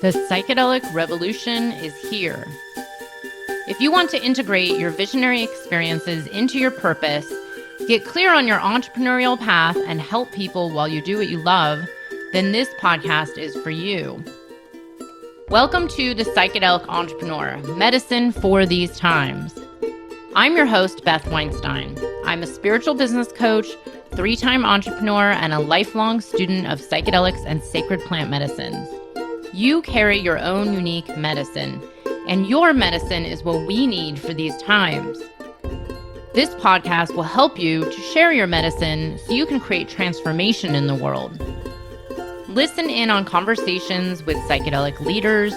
The psychedelic revolution is here. If you want to integrate your visionary experiences into your purpose, get clear on your entrepreneurial path, and help people while you do what you love, then this podcast is for you. Welcome to The Psychedelic Entrepreneur, Medicine for These Times. I'm your host, Beth Weinstein. I'm a spiritual business coach, 3-time entrepreneur, and a lifelong student of psychedelics and sacred plant medicines. You carry your own unique medicine, and your medicine is what we need for these times. This podcast will help you to share your medicine so you can create transformation in the world. Listen in on conversations with psychedelic leaders,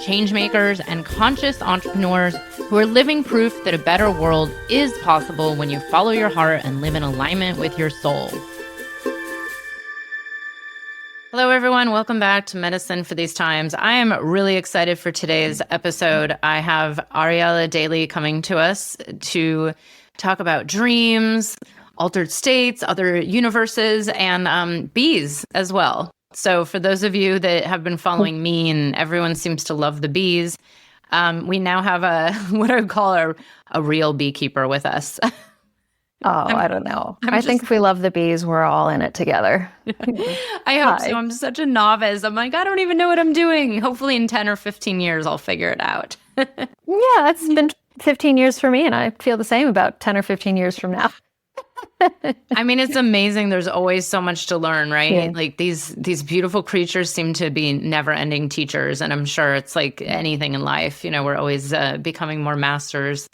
changemakers, and conscious entrepreneurs who are living proof that a better world is possible when you follow your heart and live in alignment with your soul. Hello, everyone. Welcome back to Medicine for These Times. I am really excited for today's episode. I have Ariella Daly coming to us to talk about dreams, altered states, other universes, and bees as well. So for those of you that have been following me, and everyone seems to love the bees, we now have what I would call a real beekeeper with us. I don't know. I think if we love the bees, we're all in it together. I hope so. I'm such a novice. I'm like, I don't even know what I'm doing. Hopefully in 10 or 15 years, I'll figure it out. Yeah, it's been 15 years for me, and I feel the same about 10 or 15 years from now. I mean, it's amazing. There's always so much to learn, right? Yeah. Like these beautiful creatures seem to be never-ending teachers, and I'm sure it's like anything in life. You know, we're always becoming more masters.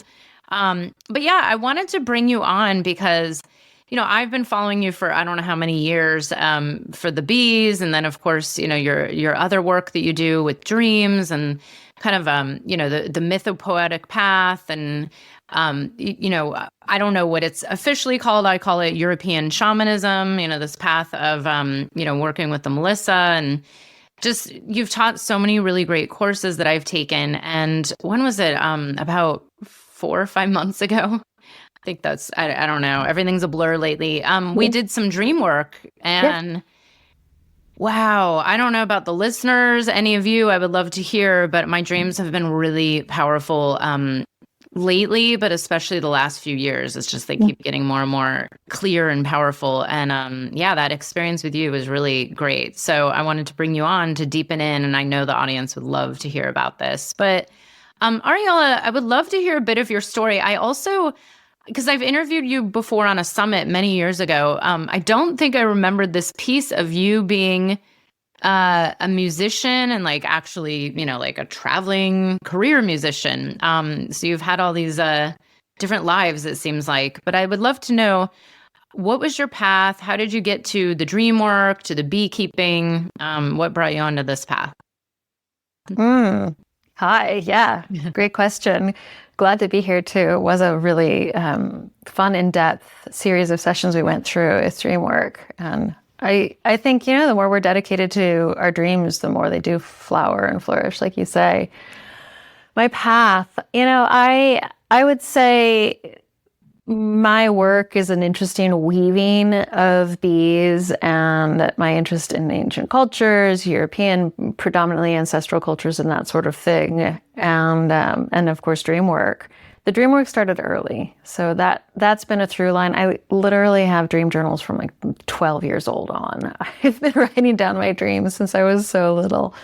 But yeah, I wanted to bring you on because, you know, I've been following you for I don't know how many years for the bees, and then of course, you know, your other work that you do with dreams and kind of you know, the mythopoetic path, and you know, I don't know what it's officially called. I call it European shamanism. You know, this path of you know, working with the Melissa, and just you've taught so many really great courses that I've taken. And when was it? About 4 or 5 months ago. I think that's, I don't know. Everything's a blur lately. We did some dream work, and wow, I don't know about the listeners, any of you, I would love to hear, but my dreams have been really powerful lately, but especially the last few years. It's just they keep getting more and more clear and powerful. And yeah, that experience with you was really great. So I wanted to bring you on to deepen in, and I know the audience would love to hear about this. But Ariella, I would love to hear a bit of your story. I also, because I've interviewed you before on a summit many years ago, I don't think I remembered this piece of you being a musician and like actually, you know, like a traveling career musician. So you've had all these different lives, it seems like. But I would love to know, what was your path? How did you get to the dream work, to the beekeeping? What brought you onto this path? Hi, yeah, great question. Glad to be here too. It was a really fun, in-depth series of sessions we went through with Dreamwork. And I think, you know, the more we're dedicated to our dreams, the more they do flower and flourish, like you say. My path, you know, I would say my work is an interesting weaving of bees and my interest in ancient cultures, European, predominantly ancestral cultures and that sort of thing. And of course, dream work. The dream work started early. So that's been a through line. I literally have dream journals from like 12 years old on. I've been writing down my dreams since I was so little.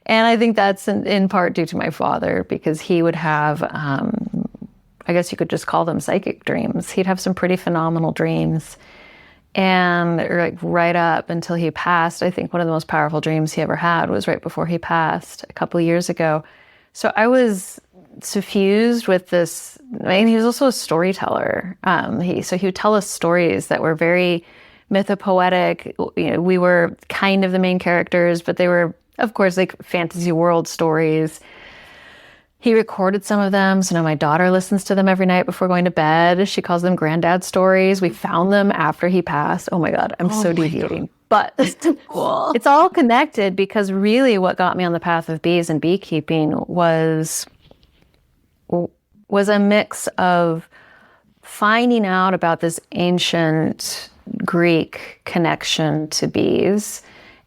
And I think that's in part due to my father, because he would have, I guess you could just call them psychic dreams. He'd have some pretty phenomenal dreams. And like right up until he passed, I think one of the most powerful dreams he ever had was right before he passed a couple of years ago. So I was suffused with this. I mean, he was also a storyteller. So he would tell us stories that were very mythopoetic. You know, we were kind of the main characters, but they were, of course, like fantasy world stories. He recorded some of them, so now my daughter listens to them every night before going to bed. She calls them granddad stories. We found them after he passed. Oh my God, I'm so deviating. But Cool. It's all connected, because really what got me on the path of bees and beekeeping was a mix of finding out about this ancient Greek connection to bees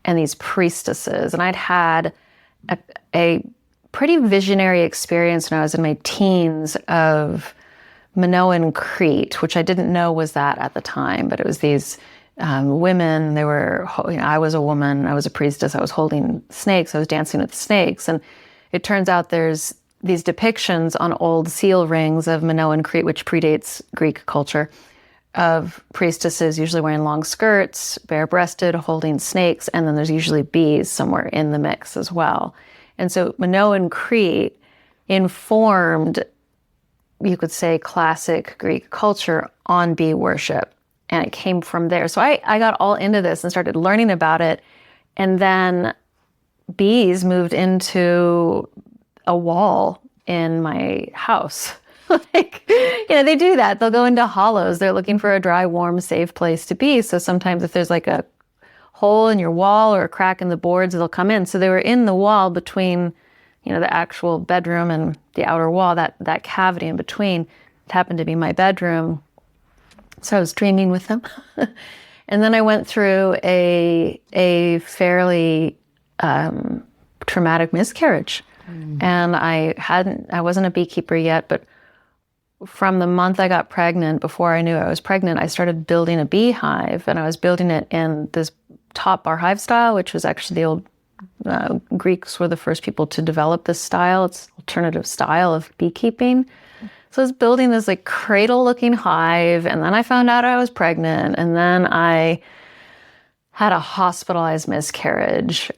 and these priestesses. And I'd had a pretty visionary experience when I was in my teens of Minoan Crete, which I didn't know was that at the time, but it was these women. They were, I was a woman, I was a priestess, I was holding snakes, I was dancing with snakes. And it turns out there's these depictions on old seal rings of Minoan Crete, which predates Greek culture, of priestesses usually wearing long skirts, bare-breasted, holding snakes, and then there's usually bees somewhere in the mix as well. And so Minoan Crete informed, you could say, classic Greek culture on bee worship. And it came from there. So I got all into this and started learning about it. And then bees moved into a wall in my house. They do that. They'll go into hollows. They're looking for a dry, warm, safe place to be. So sometimes if there's like a hole in your wall or a crack in the boards, they'll come in. So they were in the wall between, the actual bedroom and the outer wall, that cavity in between. It happened to be my bedroom. So I was dreaming with them. And then I went through a fairly traumatic miscarriage. And I wasn't a beekeeper yet, but from the month I got pregnant, before I knew I was pregnant, I started building a beehive, and I was building it in this top bar hive style, which was actually the old Greeks were the first people to develop this style. It's an alternative style of beekeeping. So I was building this like cradle-looking hive, and then I found out I was pregnant, and then I had a hospitalized miscarriage.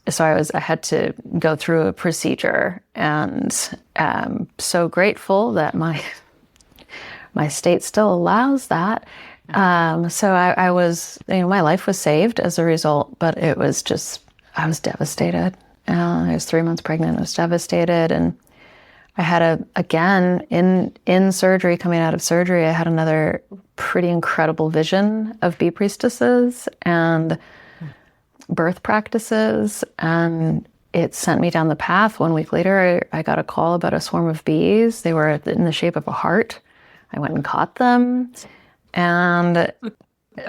So I had to go through a procedure, and so grateful that my state still allows that. So I was, my life was saved as a result, but it was just, I was devastated. I was 3 months pregnant. I was devastated, and I had again in surgery, coming out of surgery, I had another pretty incredible vision of bee priestesses and birth practices, and it sent me down the path. 1 week later, I got a call about a swarm of bees. They were in the shape of a heart. I went and caught them, and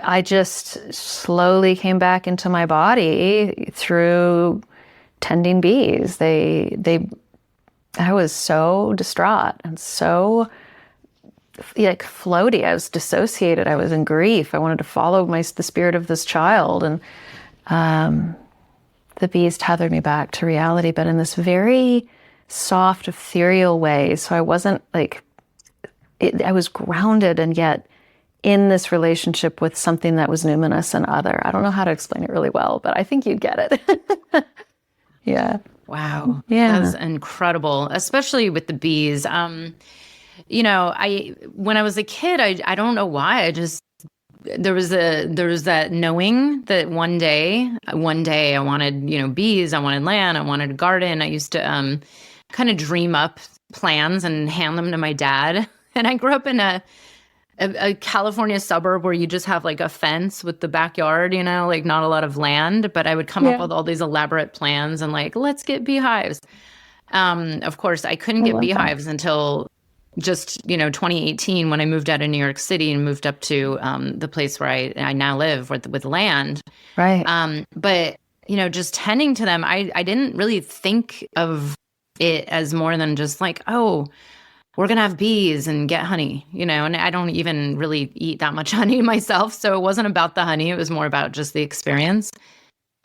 I just slowly came back into my body through tending bees. I was so distraught and so floaty. I was dissociated. I was in grief. I wanted to follow the spirit of this child. And the bees tethered me back to reality, but in this very soft, ethereal way. So I wasn't I was grounded and yet in this relationship with something that was numinous and other. I don't know how to explain it really well, but I think you get it. Yeah. Wow. Yeah. That's incredible, especially with the bees. When I was a kid, I don't know why, there was that knowing that one day I wanted, bees, I wanted land, I wanted a garden. I used to kind of dream up plans and hand them to my dad. And I grew up in a California suburb where you just have like a fence with the backyard, not a lot of land, but I would come up with all these elaborate plans and let's get beehives. Of course, I couldn't get beehives until just, 2018 when I moved out of New York City and moved up to the place where I now live with land. Right. But, just tending to them, I didn't really think of it as more than just we're going to have bees and get honey, and I don't even really eat that much honey myself. So it wasn't about the honey. It was more about just the experience.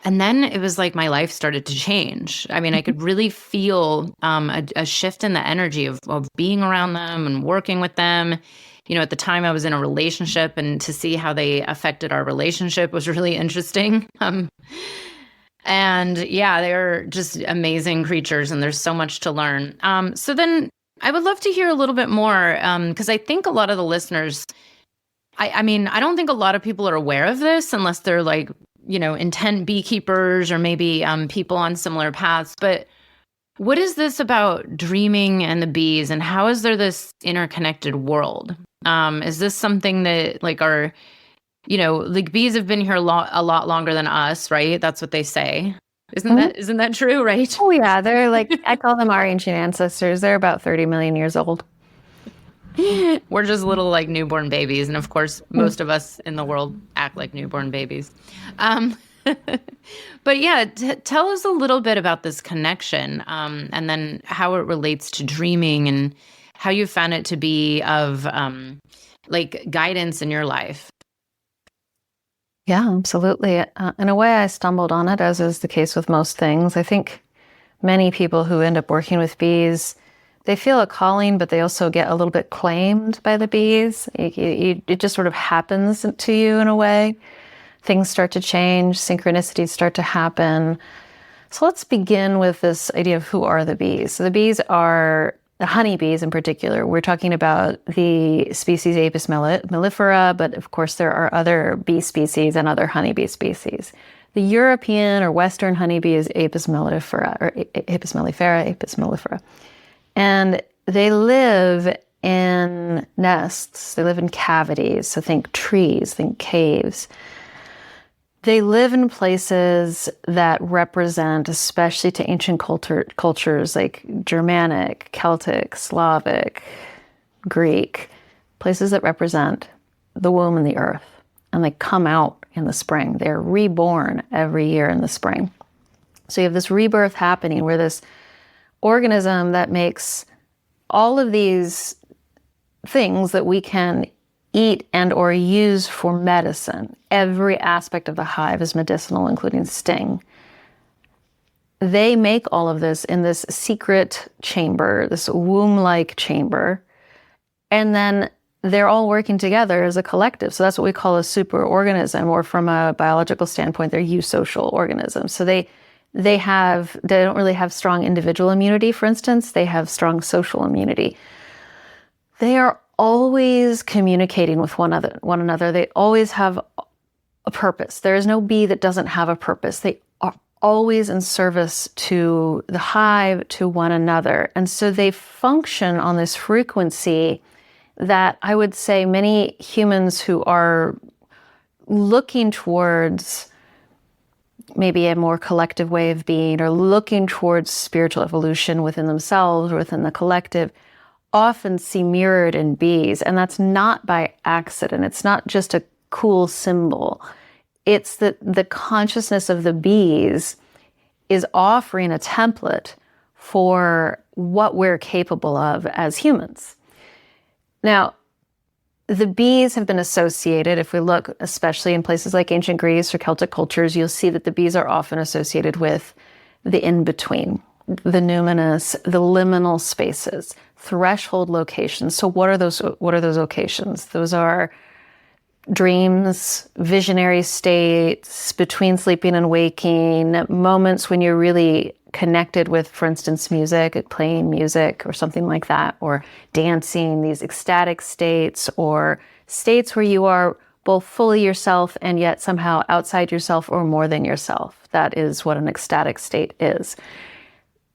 And then it was like my life started to change. I mean, I could really feel a shift in the energy of being around them and working with them. At the time I was in a relationship, and to see how they affected our relationship was really interesting. And yeah, they're just amazing creatures, and there's so much to learn. So then I would love to hear a little bit more, because I think a lot of the listeners, I don't think a lot of people are aware of this unless they're intent beekeepers or maybe people on similar paths. But what is this about dreaming and the bees, and how is there this interconnected world? Is this something that our, bees have been here a lot longer than us, right? That's what they say. Isn't that true, right? Oh yeah, they're I call them our ancient ancestors. They're about 30 million years old. We're just little newborn babies, and of course, most of us in the world act like newborn babies. But yeah, tell us a little bit about this connection, and then how it relates to dreaming and how you found it to be of like guidance in your life. Yeah, absolutely. In a way, I stumbled on it, as is the case with most things. I think many people who end up working with bees, they feel a calling, but they also get a little bit claimed by the bees. It just sort of happens to you in a way. Things start to change, synchronicities start to happen. So let's begin with this idea of who are the bees. So the bees are the honeybees in particular. We're talking about the species Apis mellifera, but of course there are other bee species and other honeybee species. The European or Western honeybee is Apis mellifera, or Apis mellifera. And they live in nests. They live in cavities. So think trees, think caves. They live in places that represent, especially to ancient cultures like Germanic, Celtic, Slavic, Greek, places that represent the womb and the earth. And they come out in the spring. They're reborn every year in the spring. So you have this rebirth happening where this organism that makes all of these things that we can eat and or use for medicine. Every aspect of the hive is medicinal, including sting. They make all of this in this secret chamber, this womb-like chamber, and then they're all working together as a collective. So that's what we call a superorganism, or from a biological standpoint, they're eusocial organisms. So they don't really have strong individual immunity, for instance. They have strong social immunity. They are always communicating with one another. They always have a purpose. There is no bee that doesn't have a purpose. They are always in service to the hive, to one another. And so they function on this frequency that I would say many humans who are looking towards maybe a more collective way of being, or looking towards spiritual evolution within themselves or within the collective, often see mirrored in bees. And that's not by accident. It's not just a cool symbol. It's that the consciousness of the bees is offering a template for what we're capable of as humans. Now, the bees have been associated, if we look especially in places like ancient Greece or Celtic cultures, you'll see that the bees are often associated with the in-between, the numinous, the liminal spaces, threshold locations. So what are those locations? Those are dreams, visionary states, between sleeping and waking, moments when you're really connected with, for instance, music, playing music or something like that, or dancing, these ecstatic states, or states where you are both fully yourself and yet somehow outside yourself or more than yourself. That is what an ecstatic state is.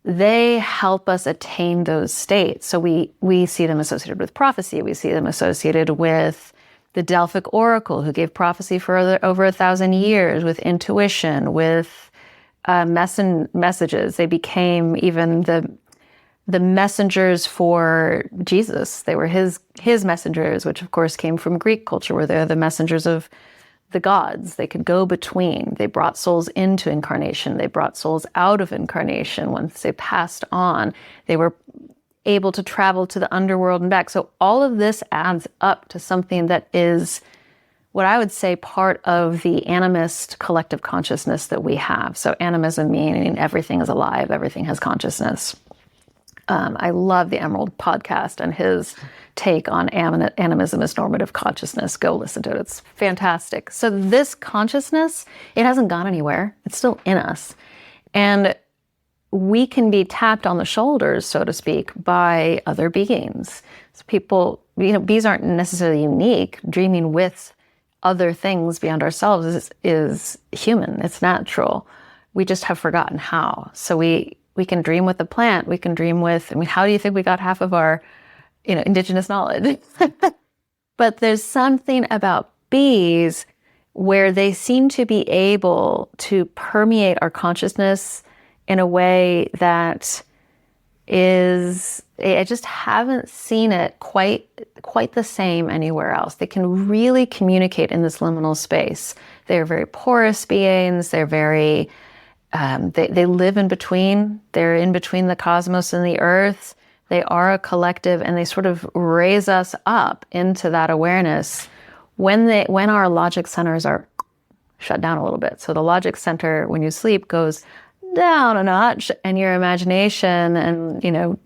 They help us attain those states. So we see them associated with prophecy. We see them associated with the Delphic oracle, who gave prophecy for over 1,000 years, with intuition, with messages. They became even the messengers for Jesus. They were his messengers, which of course came from Greek culture, where they're the messengers of the gods. They could go between. They brought souls into incarnation. They brought souls out of incarnation once they passed on. They were able to travel to the underworld and back. So all of this adds up to something that is what I would say part of the animist collective consciousness that we have. So animism meaning everything is alive, everything has consciousness. I love the Emerald podcast and his take on animism as normative consciousness. Go listen to it. It's fantastic. So this consciousness, it hasn't gone anywhere. It's still in us. And we can be tapped on the shoulders, so to speak, by other beings. So people, bees aren't necessarily unique. Dreaming with other things beyond ourselves is human. It's natural. We just have forgotten how. So we can dream with a plant. We can dream with, how do you think we got half of our, indigenous knowledge? But there's something about bees where they seem to be able to permeate our consciousness in a way that is I just haven't seen it quite the same anywhere else. They can really communicate in this liminal space. They're very porous beings. They're very, they live in between. They're in between the cosmos and the earth. They are a collective, and they sort of raise us up into that awareness when our logic centers are shut down a little bit. So the logic center, when you sleep, goes down a notch, and your imagination and,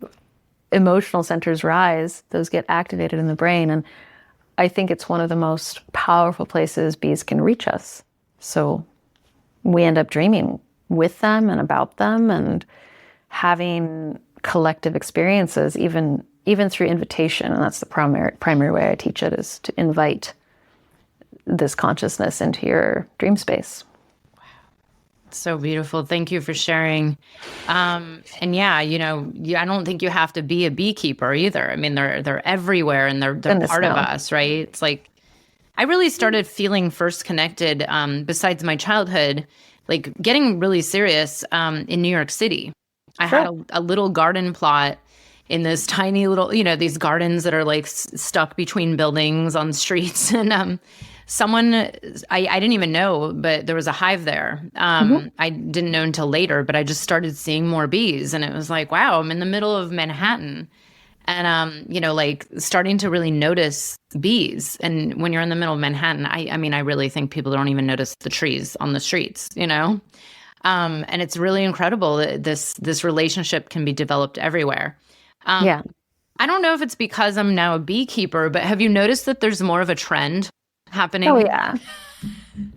emotional centers rise. Those get activated in the brain. And I think it's one of the most powerful places bees can reach us. So we end up dreaming with them and about them and having collective experiences, even through invitation. And that's the primary way I teach it, is to invite this consciousness into your dream space. So beautiful. Thank you for sharing. And yeah, I don't think you have to be a beekeeper either. I mean, they're everywhere, and they're part of us, right? It's like, I really started feeling first connected, besides my childhood, like getting really serious, in New York City. I had a little garden plot in this tiny little, these gardens that are like stuck between buildings on streets. And someone, I didn't even know, but there was a hive there. I didn't know until later, but I just started seeing more bees. And it was like, wow, I'm in the middle of Manhattan. And, like starting to really notice bees. And when you're in the middle of Manhattan, I mean, I really think people don't even notice the trees on the streets, And it's really incredible that this relationship can be developed everywhere. Yeah. I don't know if it's because I'm now a beekeeper, but have you noticed that there's more of a trend happening? Oh, yeah.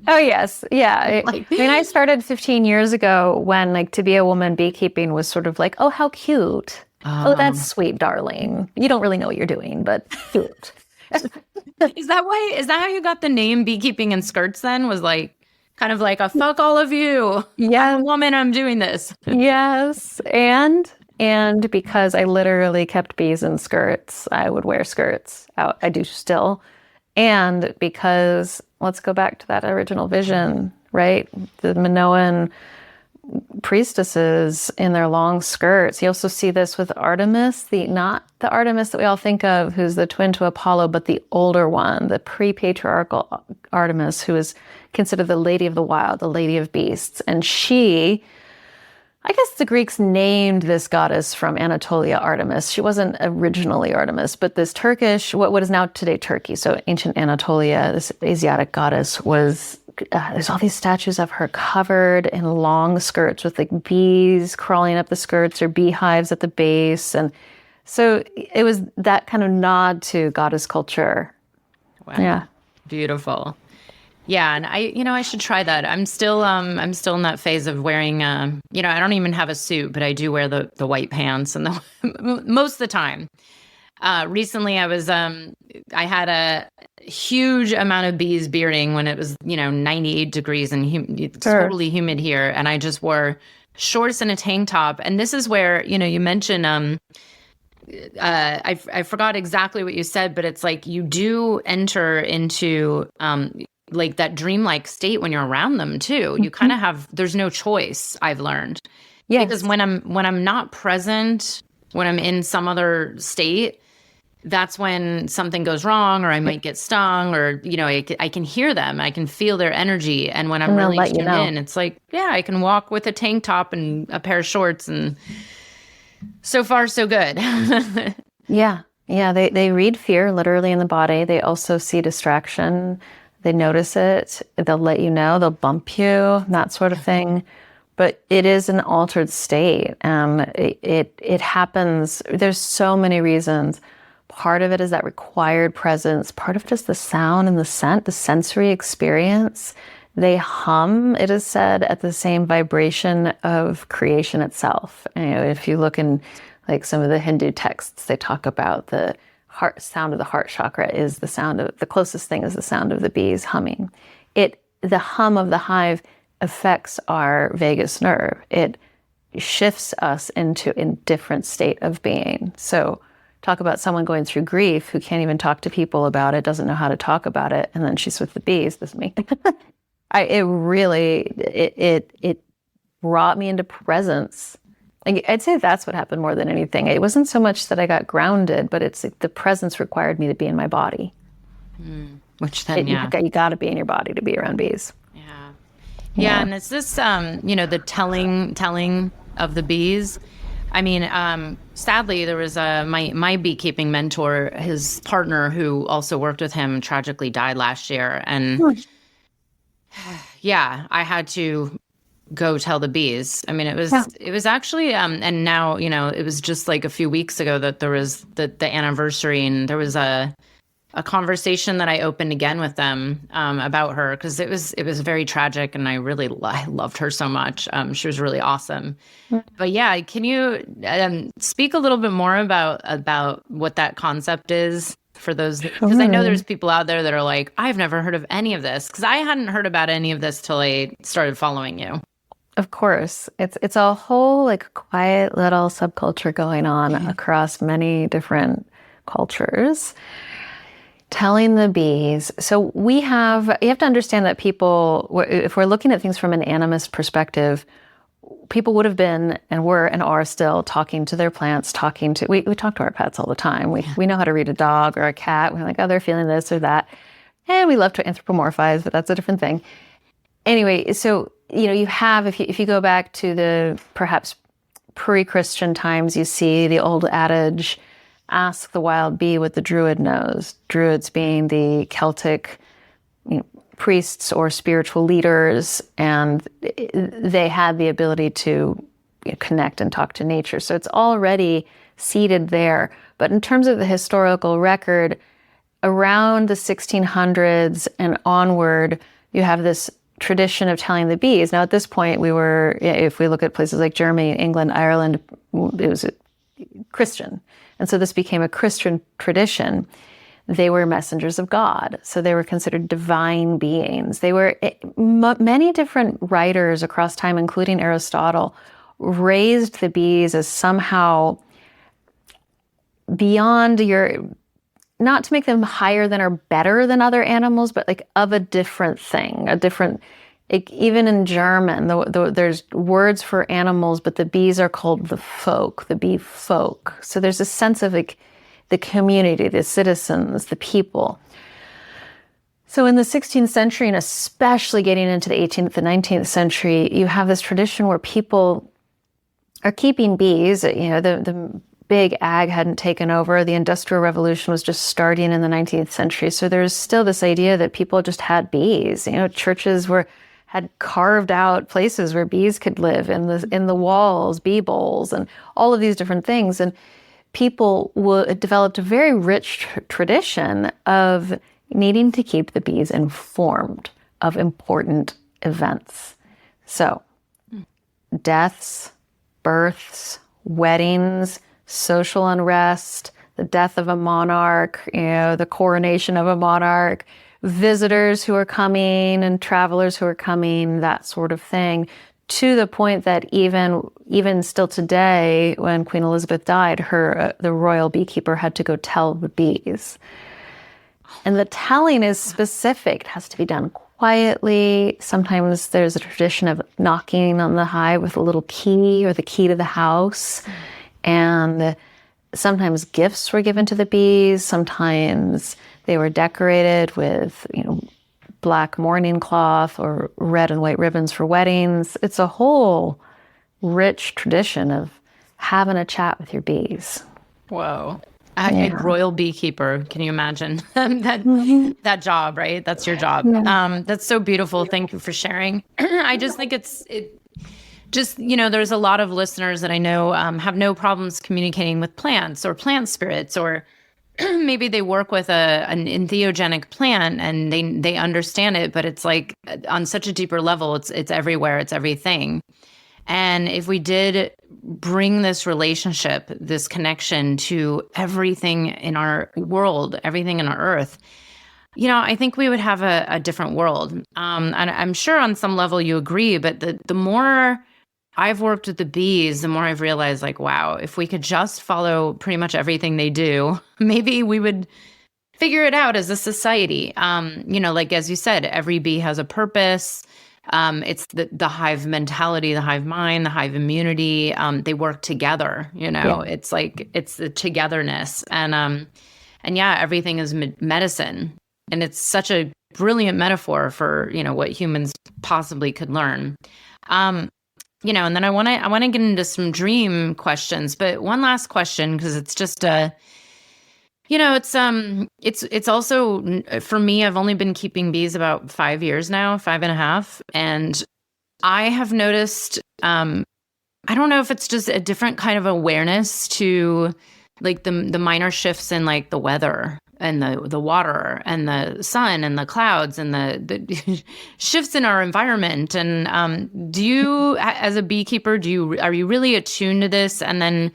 Oh, yes. Yeah. I mean, I started 15 years ago when, to be a woman beekeeping was sort of like, oh, how cute. Oh, that's sweet, darling. You don't really know what you're doing, but cute. Is that how you got the name Beekeeping in Skirts then? Was like, kind of like a fuck all of you. Yeah. I'm a woman, I'm doing this. Yes. And because I literally kept bees in skirts, I would wear skirts out. I do still. And because, let's go back to that original vision, right? The Minoan priestesses in their long skirts. You also see this with Artemis, not the Artemis that we all think of, who's the twin to Apollo, but the older one, the pre-patriarchal Artemis, who is considered the lady of the wild, the lady of beasts. And she, I guess the Greeks named this goddess from Anatolia Artemis. She wasn't originally Artemis, but this Turkish, what is now today Turkey, so ancient Anatolia, this Asiatic goddess was, there's all these statues of her covered in long skirts with like bees crawling up the skirts or beehives at the base. And so it was that kind of nod to goddess culture. Wow. Yeah. Beautiful. Yeah, and I should try that. I'm still in that phase of wearing, I don't even have a suit, but I do wear the white pants and most of the time. Recently, I had a huge amount of bees bearding when it was, 98 degrees and totally humid here, and I just wore shorts and a tank top. And this is where, you mentioned, I forgot exactly what you said, but it's like you do enter into like that dreamlike state when you're around them too. You kind of have, there's no choice, I've learned. Yes. Because when I'm not present, when I'm in some other state, that's when something goes wrong, or I might get stung, or, I can hear them. I can feel their energy. And when I'm really tuned in, it's like, yeah, I can walk with a tank top and a pair of shorts, and so far so good. Yeah. Yeah. They read fear literally in the body. They also see distraction. They notice it. They'll let you know. They'll bump you, that sort of thing. But it is an altered state. It happens. There's so many reasons. Part of it is that required presence. Part of just the sound and the scent, the sensory experience. They hum, it is said, at the same vibration of creation itself. If you look in like some of the Hindu texts, they talk about the sound of the heart chakra is the closest thing is the sound of the bees humming. The hum of the hive affects our vagus nerve. It shifts us into a different state of being. So talk about someone going through grief who can't even talk to people about it, doesn't know how to talk about it, and then she's with the bees. This is me. It brought me into presence I'd say that's what happened more than anything. It wasn't so much that I got grounded, but it's like the presence required me to be in my body. Which then, You got to be in your body to be around bees. Yeah, and it's this, the telling of the bees. I mean, sadly, there was my beekeeping mentor, his partner who also worked with him, tragically died last year, and yeah, I had to go tell the bees. I mean, it was actually, and now, it was just like a few weeks ago that there was the anniversary, and there was a conversation that I opened again with them about her, because it was very tragic, and I loved her so much. She was really awesome. But yeah, can you speak a little bit more about what that concept is for those? Because I know there's people out there that are like, I've never heard of any of this, because I hadn't heard about any of this till I started following you. Of course, it's a whole like quiet little subculture going on across many different cultures. Telling the bees. So you have to understand that people, if we're looking at things from an animist perspective, people would have been and were and are still talking to their plants, we talk to our pets all the time. We know how to read a dog or a cat. We're like, oh, they're feeling this or that. And we love to anthropomorphize, but that's a different thing. Anyway, so, you have, if you go back to the perhaps pre-Christian times, you see the old adage, ask the wild bee what the druid knows. Druids being the Celtic priests or spiritual leaders, and they had the ability to connect and talk to nature. So it's already seated there. But in terms of the historical record, around the 1600s and onward, you have this tradition of telling the bees. Now, at this point, if we look at places like Germany, England, Ireland, it was Christian. And so this became a Christian tradition. They were messengers of God. So they were considered divine beings. They were, many different writers across time, including Aristotle, raised the bees as somehow beyond not to make them higher than or better than other animals, but like of a different thing, even in German, there's words for animals, but the bees are called the bee folk. So there's a sense of like the community, the citizens, the people. So in the 16th century, and especially getting into the 18th and 19th century, you have this tradition where people are keeping bees. The big ag hadn't taken over. The Industrial Revolution was just starting in the 19th century. So there's still this idea that people just had bees. Churches had carved out places where bees could live in the walls, bee bowls, and all of these different things. And people developed a very rich tradition of needing to keep the bees informed of important events. So deaths, births, weddings, social unrest, the death of a monarch, the coronation of a monarch, visitors who are coming and travelers who are coming, that sort of thing, to the point that even still today, when Queen Elizabeth died, the royal beekeeper had to go tell the bees. And the telling is specific. It has to be done quietly. Sometimes there's a tradition of knocking on the hive with a little key or the key to the house. And sometimes gifts were given to the bees. Sometimes they were decorated with, black mourning cloth or red and white ribbons for weddings. It's a whole rich tradition of having a chat with your bees. Whoa. A royal beekeeper. Can you imagine that job, right? That's your job. Yeah. That's so beautiful. Thank you for sharing. I just think there's a lot of listeners that I know have no problems communicating with plants or plant spirits, or maybe they work with an entheogenic plant and they understand it, but it's like on such a deeper level, it's everywhere, it's everything. And if we did bring this relationship, this connection to everything in our world, everything in our earth, I think we would have a different world. And I'm sure on some level you agree, but the more I've worked with the bees, the more I've realized, like, wow, if we could just follow pretty much everything they do, maybe we would figure it out as a society. Like, as you said, every bee has a purpose. It's the hive mentality, the hive mind, the hive immunity. They work together, Yeah. it's like, it's the togetherness. And yeah, everything is medicine. And it's such a brilliant metaphor for, what humans possibly could learn. And then I want to get into some dream questions, but one last question, because it's just it's also, for me, I've only been keeping bees about 5 years now, 5.5. And I have noticed, I don't know if it's just a different kind of awareness to like the minor shifts in like the weather and the water and the sun and the clouds and the shifts in our environment. And do you, as a beekeeper, are you really attuned to this? And then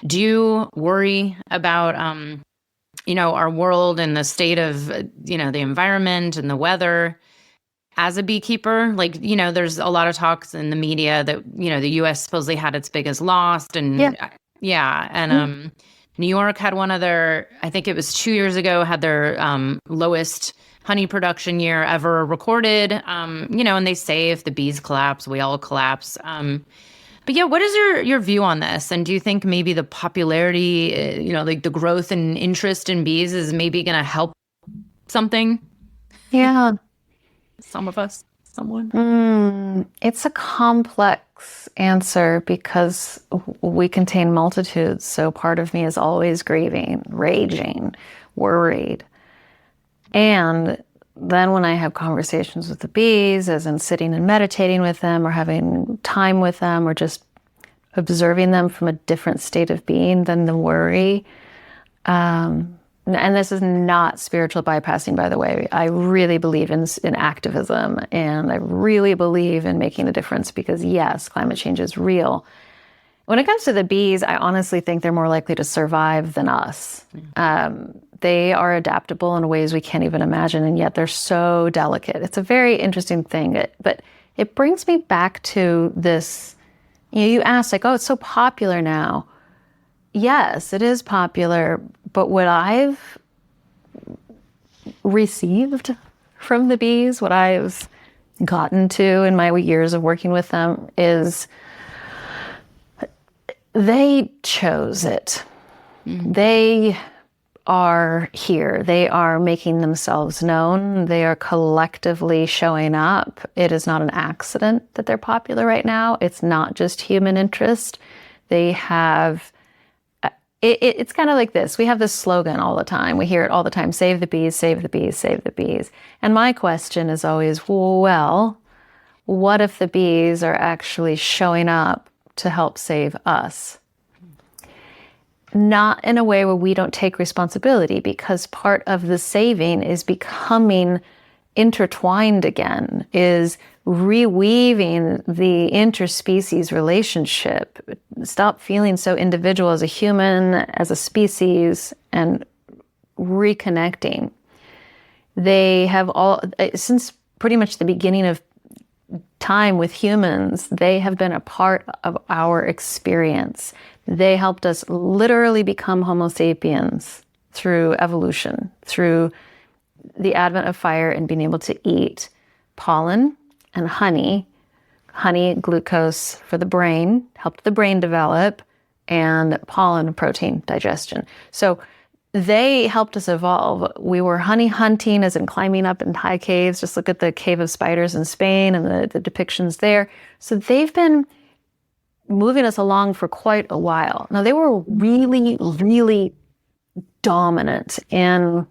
do you worry about our world and the state of the environment and the weather as a beekeeper? Like, there's a lot of talks in the media that the US supposedly had its biggest loss, and and New York had one of their, I think it was 2 years ago, had their lowest honey production year ever recorded. And they say if the bees collapse, we all collapse. But yeah, what is your view on this? And do you think maybe the popularity, like the growth and interest in bees is maybe going to help something? Yeah. Some of us, someone? It's a complex answer because we contain multitudes. So part of me is always grieving, raging, worried. And then when I have conversations with the bees, as in sitting and meditating with them or having time with them or just observing them from a different state of being than the worry. And this is not spiritual bypassing, by the way. I really believe in activism, and I really believe in making a difference because, yes, climate change is real. When it comes to the bees, I honestly think they're more likely to survive than us. They are adaptable in ways we can't even imagine, and yet they're so delicate. It's a very interesting thing. But it brings me back to this, you asked, like, oh, it's so popular now. Yes, it is popular, but what I've received from the bees, what I've gotten to in my years of working with them is they chose it. They are here. They are making themselves known. They are collectively showing up. It is not an accident that they're popular right now. It's not just human interest. They have... It's kind of like this. We have this slogan all the time. We hear it all the time. Save the bees, save the bees, save the bees. And my question is always, well, what if the bees are actually showing up to help save us? Not in a way where we don't take responsibility, because part of the saving is becoming intertwined again, is reweaving the interspecies relationship. Stop feeling so individual as a human, as a species, and reconnecting. They have all, since pretty much the beginning of time with humans, they have been a part of our experience. They helped us literally become Homo sapiens through evolution, through the advent of fire and being able to eat pollen and honey, glucose for the brain, helped the brain develop, and pollen, protein digestion. So they helped us evolve. We were honey hunting, as in climbing up in high caves. Just look at the Cave of Spiders in Spain and the depictions there. So they've been moving us along for quite a while. Now, they were really, really dominant in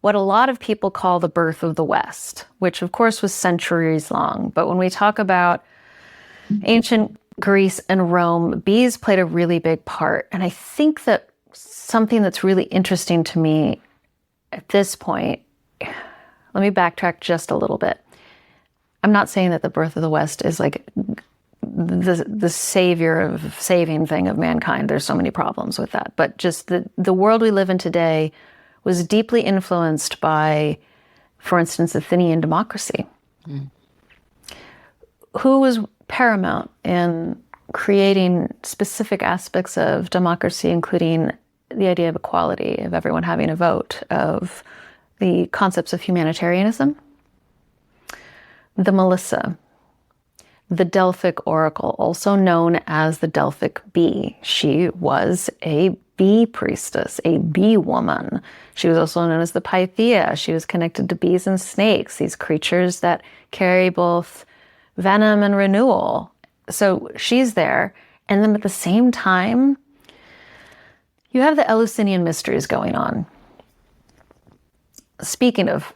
what a lot of people call the birth of the West, which of course was centuries long. But when we talk about ancient Greece and Rome, bees played a really big part. And I think that something that's really interesting to me at this point, let me backtrack just a little bit. I'm not saying that the birth of the West is like the savior of saving thing of mankind. There's so many problems with that. But just the world we live in today was deeply influenced by, for instance, Athenian democracy. Who was paramount in creating specific aspects of democracy, including the idea of equality, of everyone having a vote, of the concepts of humanitarianism? The Melissa, the Delphic oracle, also known as the Delphic bee. She was a bee priestess, a bee woman. She was also known as the Pythia. She was connected to bees and snakes, these creatures that carry both venom and renewal. So she's there. And then at the same time, you have the Eleusinian mysteries going on. Speaking of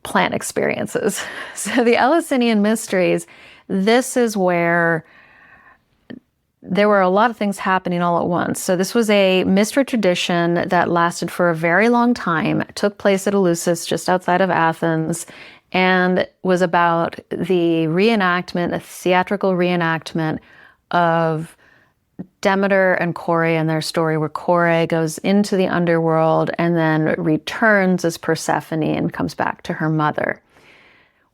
plant experiences, so the Eleusinian mysteries, this is where there were a lot of things happening all at once. So this was a mystery tradition that lasted for a very long time. It took place at Eleusis, just outside of Athens, and was about the reenactment, a theatrical reenactment of Demeter and Kore and their story, where Kore goes into the underworld and then returns as Persephone and comes back to her mother.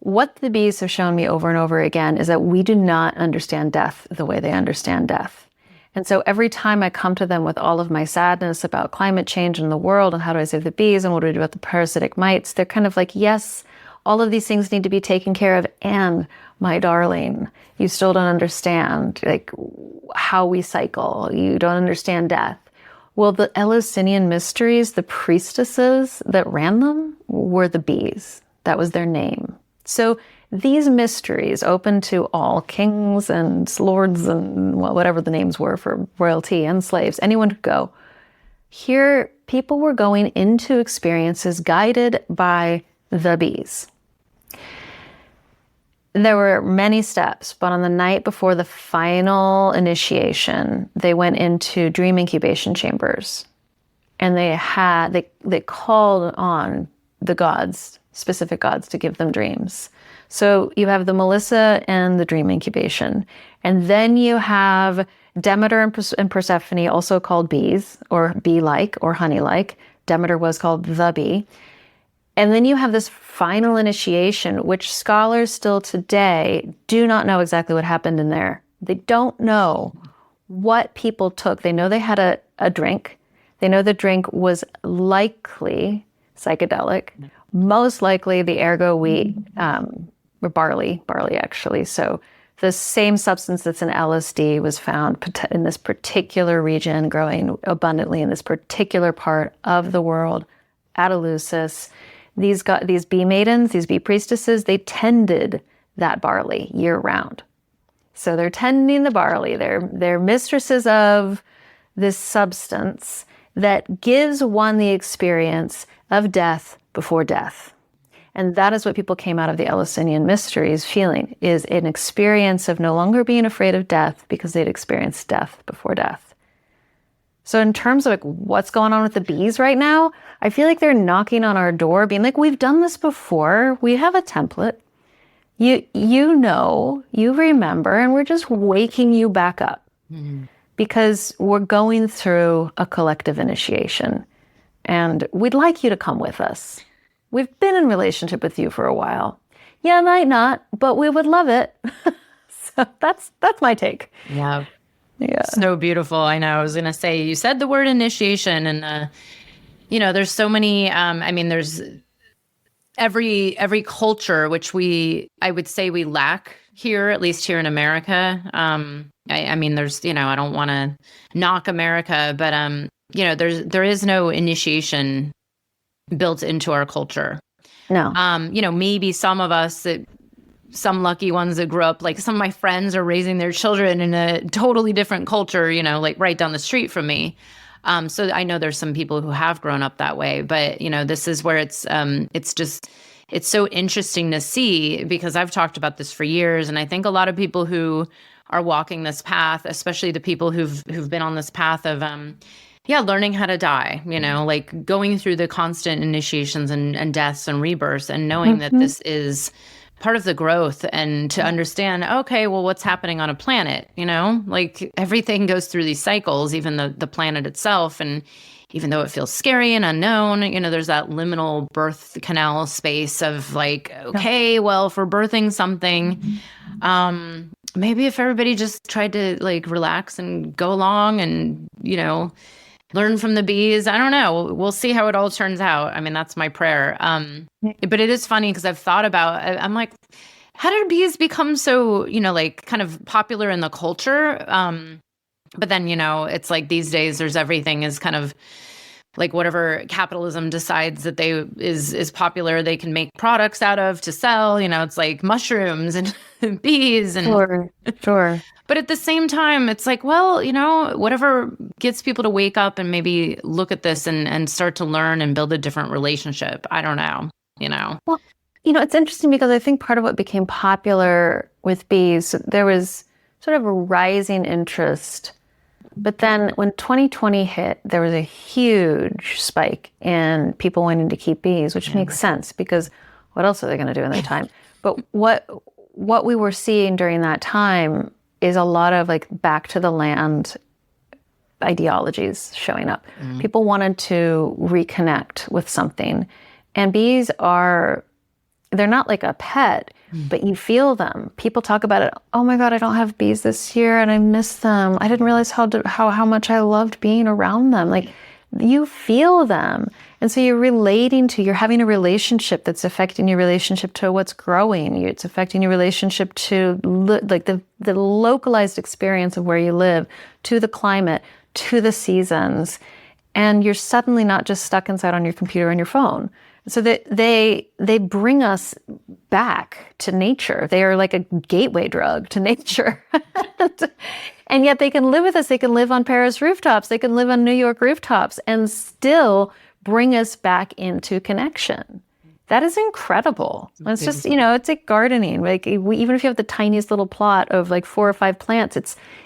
What the bees have shown me over and over again is that we do not understand death the way they understand death. And so every time I come to them with all of my sadness about climate change in the world and how do I save the bees and what do I do about the parasitic mites, they're kind of like, yes, all of these things need to be taken care of. And my darling, you still don't understand like how we cycle. You don't understand death. Well, the Eleusinian mysteries, the priestesses that ran them were the bees. That was their name. So these mysteries open to all kings and lords and whatever the names were for royalty and slaves, anyone could go. Here, people were going into experiences guided by the bees. There were many steps, but on the night before the final initiation, they went into dream incubation chambers, and they called on the gods, specific gods, to give them dreams. So you have the Melissa and the dream incubation, and then you have Demeter and Persephone, also called bees, or bee-like, or honey-like. Demeter was called the bee. And then you have this final initiation, which scholars still today do not know exactly what happened in there. They don't know what people took. They know they had a drink. They know the drink was likely psychedelic, most likely the ergo wheat, or barley actually. So the same substance that's in LSD was found in this particular region, growing abundantly in this particular part of the world at Eleusis. These bee maidens, these bee priestesses, they tended that barley year round. So they're tending the barley. They're mistresses of this substance that gives one the experience of death before death. And that is what people came out of the Eleusinian mysteries feeling, is an experience of no longer being afraid of death because they'd experienced death before death. So in terms of like what's going on with the bees right now, I feel like they're knocking on our door being like, we've done this before. We have a template. You know, you remember, and we're just waking you back up because we're going through a collective initiation, and we'd like you to come with us. We've been in relationship with you for a while. Yeah, might not, but we would love it. So that's my take. Yeah. Yeah. So beautiful. I know. I was going to say, you said the word initiation, and, there's so many, there's every culture, which I would say we lack here, at least here in America. There's, I don't want to knock America, but, there is no initiation built into our culture. No. Maybe some of us, some lucky ones that grew up, like some of my friends are raising their children in a totally different culture, like right down the street from me. So I know there's some people who have grown up that way, but this is where it's so interesting to see, because I've talked about this for years. And I think a lot of people who are walking this path, especially the people who've been on this path of, learning how to die, like going through the constant initiations and deaths and rebirths, and knowing that this is part of the growth, and to understand, okay, well, what's happening on a planet, like everything goes through these cycles, even the planet itself. And even though it feels scary and unknown, there's that liminal birth canal space of like, okay, well, if we're birthing something, maybe if everybody just tried to like relax and go along and, learn from the bees. I don't know. We'll see how it all turns out. That's my prayer. But it is funny because I've thought about, I'm like, how did bees become so, like kind of popular in the culture? But then, it's like these days there's everything is kind of like whatever capitalism decides that is popular, they can make products out of to sell. It's like mushrooms and bees and Sure. But at the same time, it's like, well, whatever gets people to wake up and maybe look at this and start to learn and build a different relationship. I don't know. Well, it's interesting because I think part of what became popular with bees, there was sort of a rising interest. But then when 2020 hit, there was a huge spike in people wanting to keep bees, which makes sense because what else are they going to do in their time? But what we were seeing during that time is a lot of like back to the land ideologies showing up. Mm-hmm. People wanted to reconnect with something. And bees they're not like a pet, but you feel them. People talk about it. Oh my God, I don't have bees this year and I miss them. I didn't realize how much I loved being around them. Like you feel them. And so you're having a relationship that's affecting your relationship to what's growing. It's affecting your relationship to like the localized experience of where you live, to the climate, to the seasons. And you're suddenly not just stuck inside on your computer and your phone. So that they bring us back to nature. They are like a gateway drug to nature. And yet they can live with us. They can live on Paris rooftops. They can live on New York rooftops and still bring us back into connection. That is incredible. It's just, it's like gardening. Like even if you have the tiniest little plot of like 4 or 5 plants,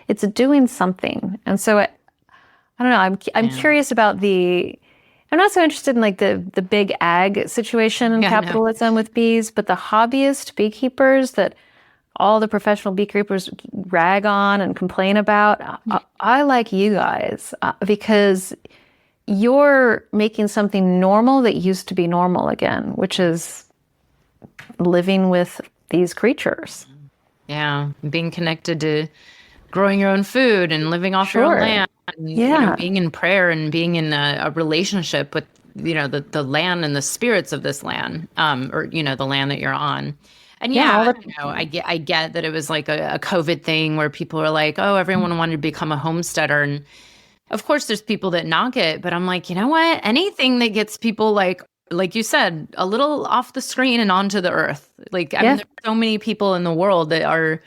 it's doing something. And so I don't know. I'm curious about I'm not so interested in like the big ag situation in capitalism with bees, but the hobbyist beekeepers that all the professional beekeepers rag on and complain about. I like you guys because you're making something normal that used to be normal again, which is living with these creatures. Yeah, being connected to growing your own food and living off your own land. And, being in prayer and being in a relationship with, the land and the spirits of this land, or, the land that you're on. And I get that it was like a COVID thing where people are like, oh, everyone wanted to become a homesteader. And of course there's people that knock it, but I'm like, you know what? Anything that gets people like you said, a little off the screen and onto the earth. Like, I mean, there's so many people in the world that are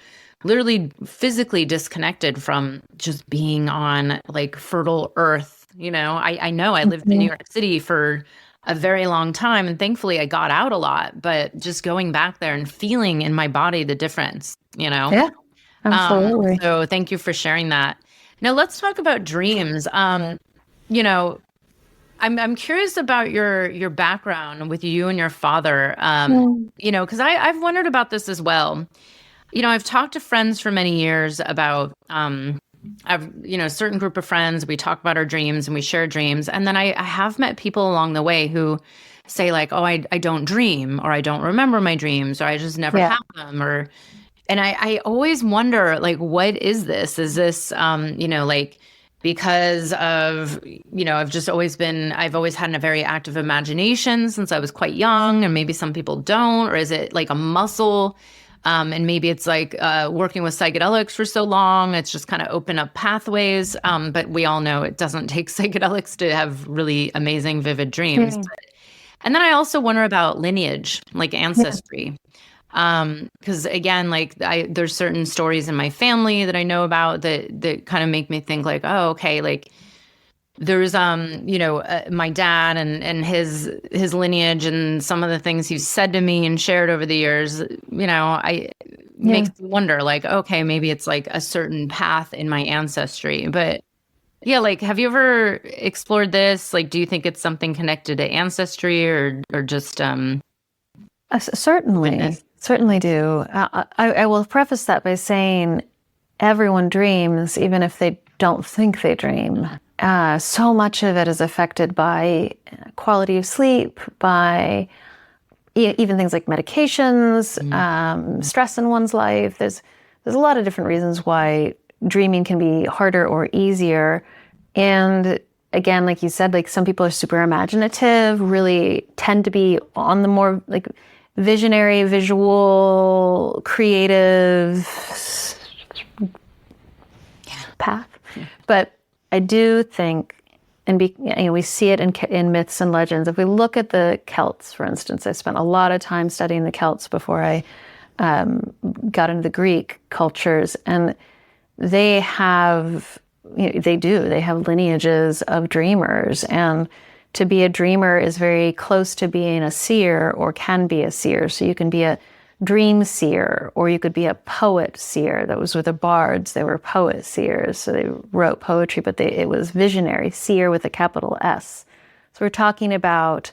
literally physically disconnected from just being on like fertile earth. I know I lived in New York City for a very long time and thankfully I got out a lot, but just going back there and feeling in my body the difference, Yeah, absolutely. So thank you for sharing that. Now let's talk about dreams. I'm curious about your background with you and your father, because I've wondered about this as well. I've talked to friends for many years about, I've, certain group of friends, we talk about our dreams and we share dreams. And then I have met people along the way who say like, oh, I don't dream, or I don't remember my dreams, or I just never have them. And I always wonder, like, what is this? Is this, like, because of, I've always had a very active imagination since I was quite young, and maybe some people don't, or is it like a muscle? And maybe it's like working with psychedelics for so long, it's just kind of open up pathways. But we all know it doesn't take psychedelics to have really amazing, vivid dreams. And then I also wonder about lineage, like ancestry. Because again, like there's certain stories in my family that I know about that kind of make me think like, oh, okay, like there's my dad and his lineage and some of the things he's said to me and shared over the years, makes me wonder like, okay, maybe it's like a certain path in my ancestry. But yeah, like, have you ever explored this? Like, do you think it's something connected to ancestry or just certainly witness? Certainly do. I will preface that by saying everyone dreams, even if they don't think they dream. So much of it is affected by quality of sleep, by even things like medications, stress in one's life. There's a lot of different reasons why dreaming can be harder or easier. And again, like you said, like some people are super imaginative, really tend to be on the more like visionary, visual, creative path. But I do think, and we see it in myths and legends. If we look at the Celts, for instance, I spent a lot of time studying the Celts before I got into the Greek cultures, and they have lineages of dreamers, and to be a dreamer is very close to being a seer, or can be a seer. So you can be a dream seer, or you could be a poet seer. That was with the bards. They were poet seers, so they wrote poetry, but it was visionary, seer with a capital S. So we're talking about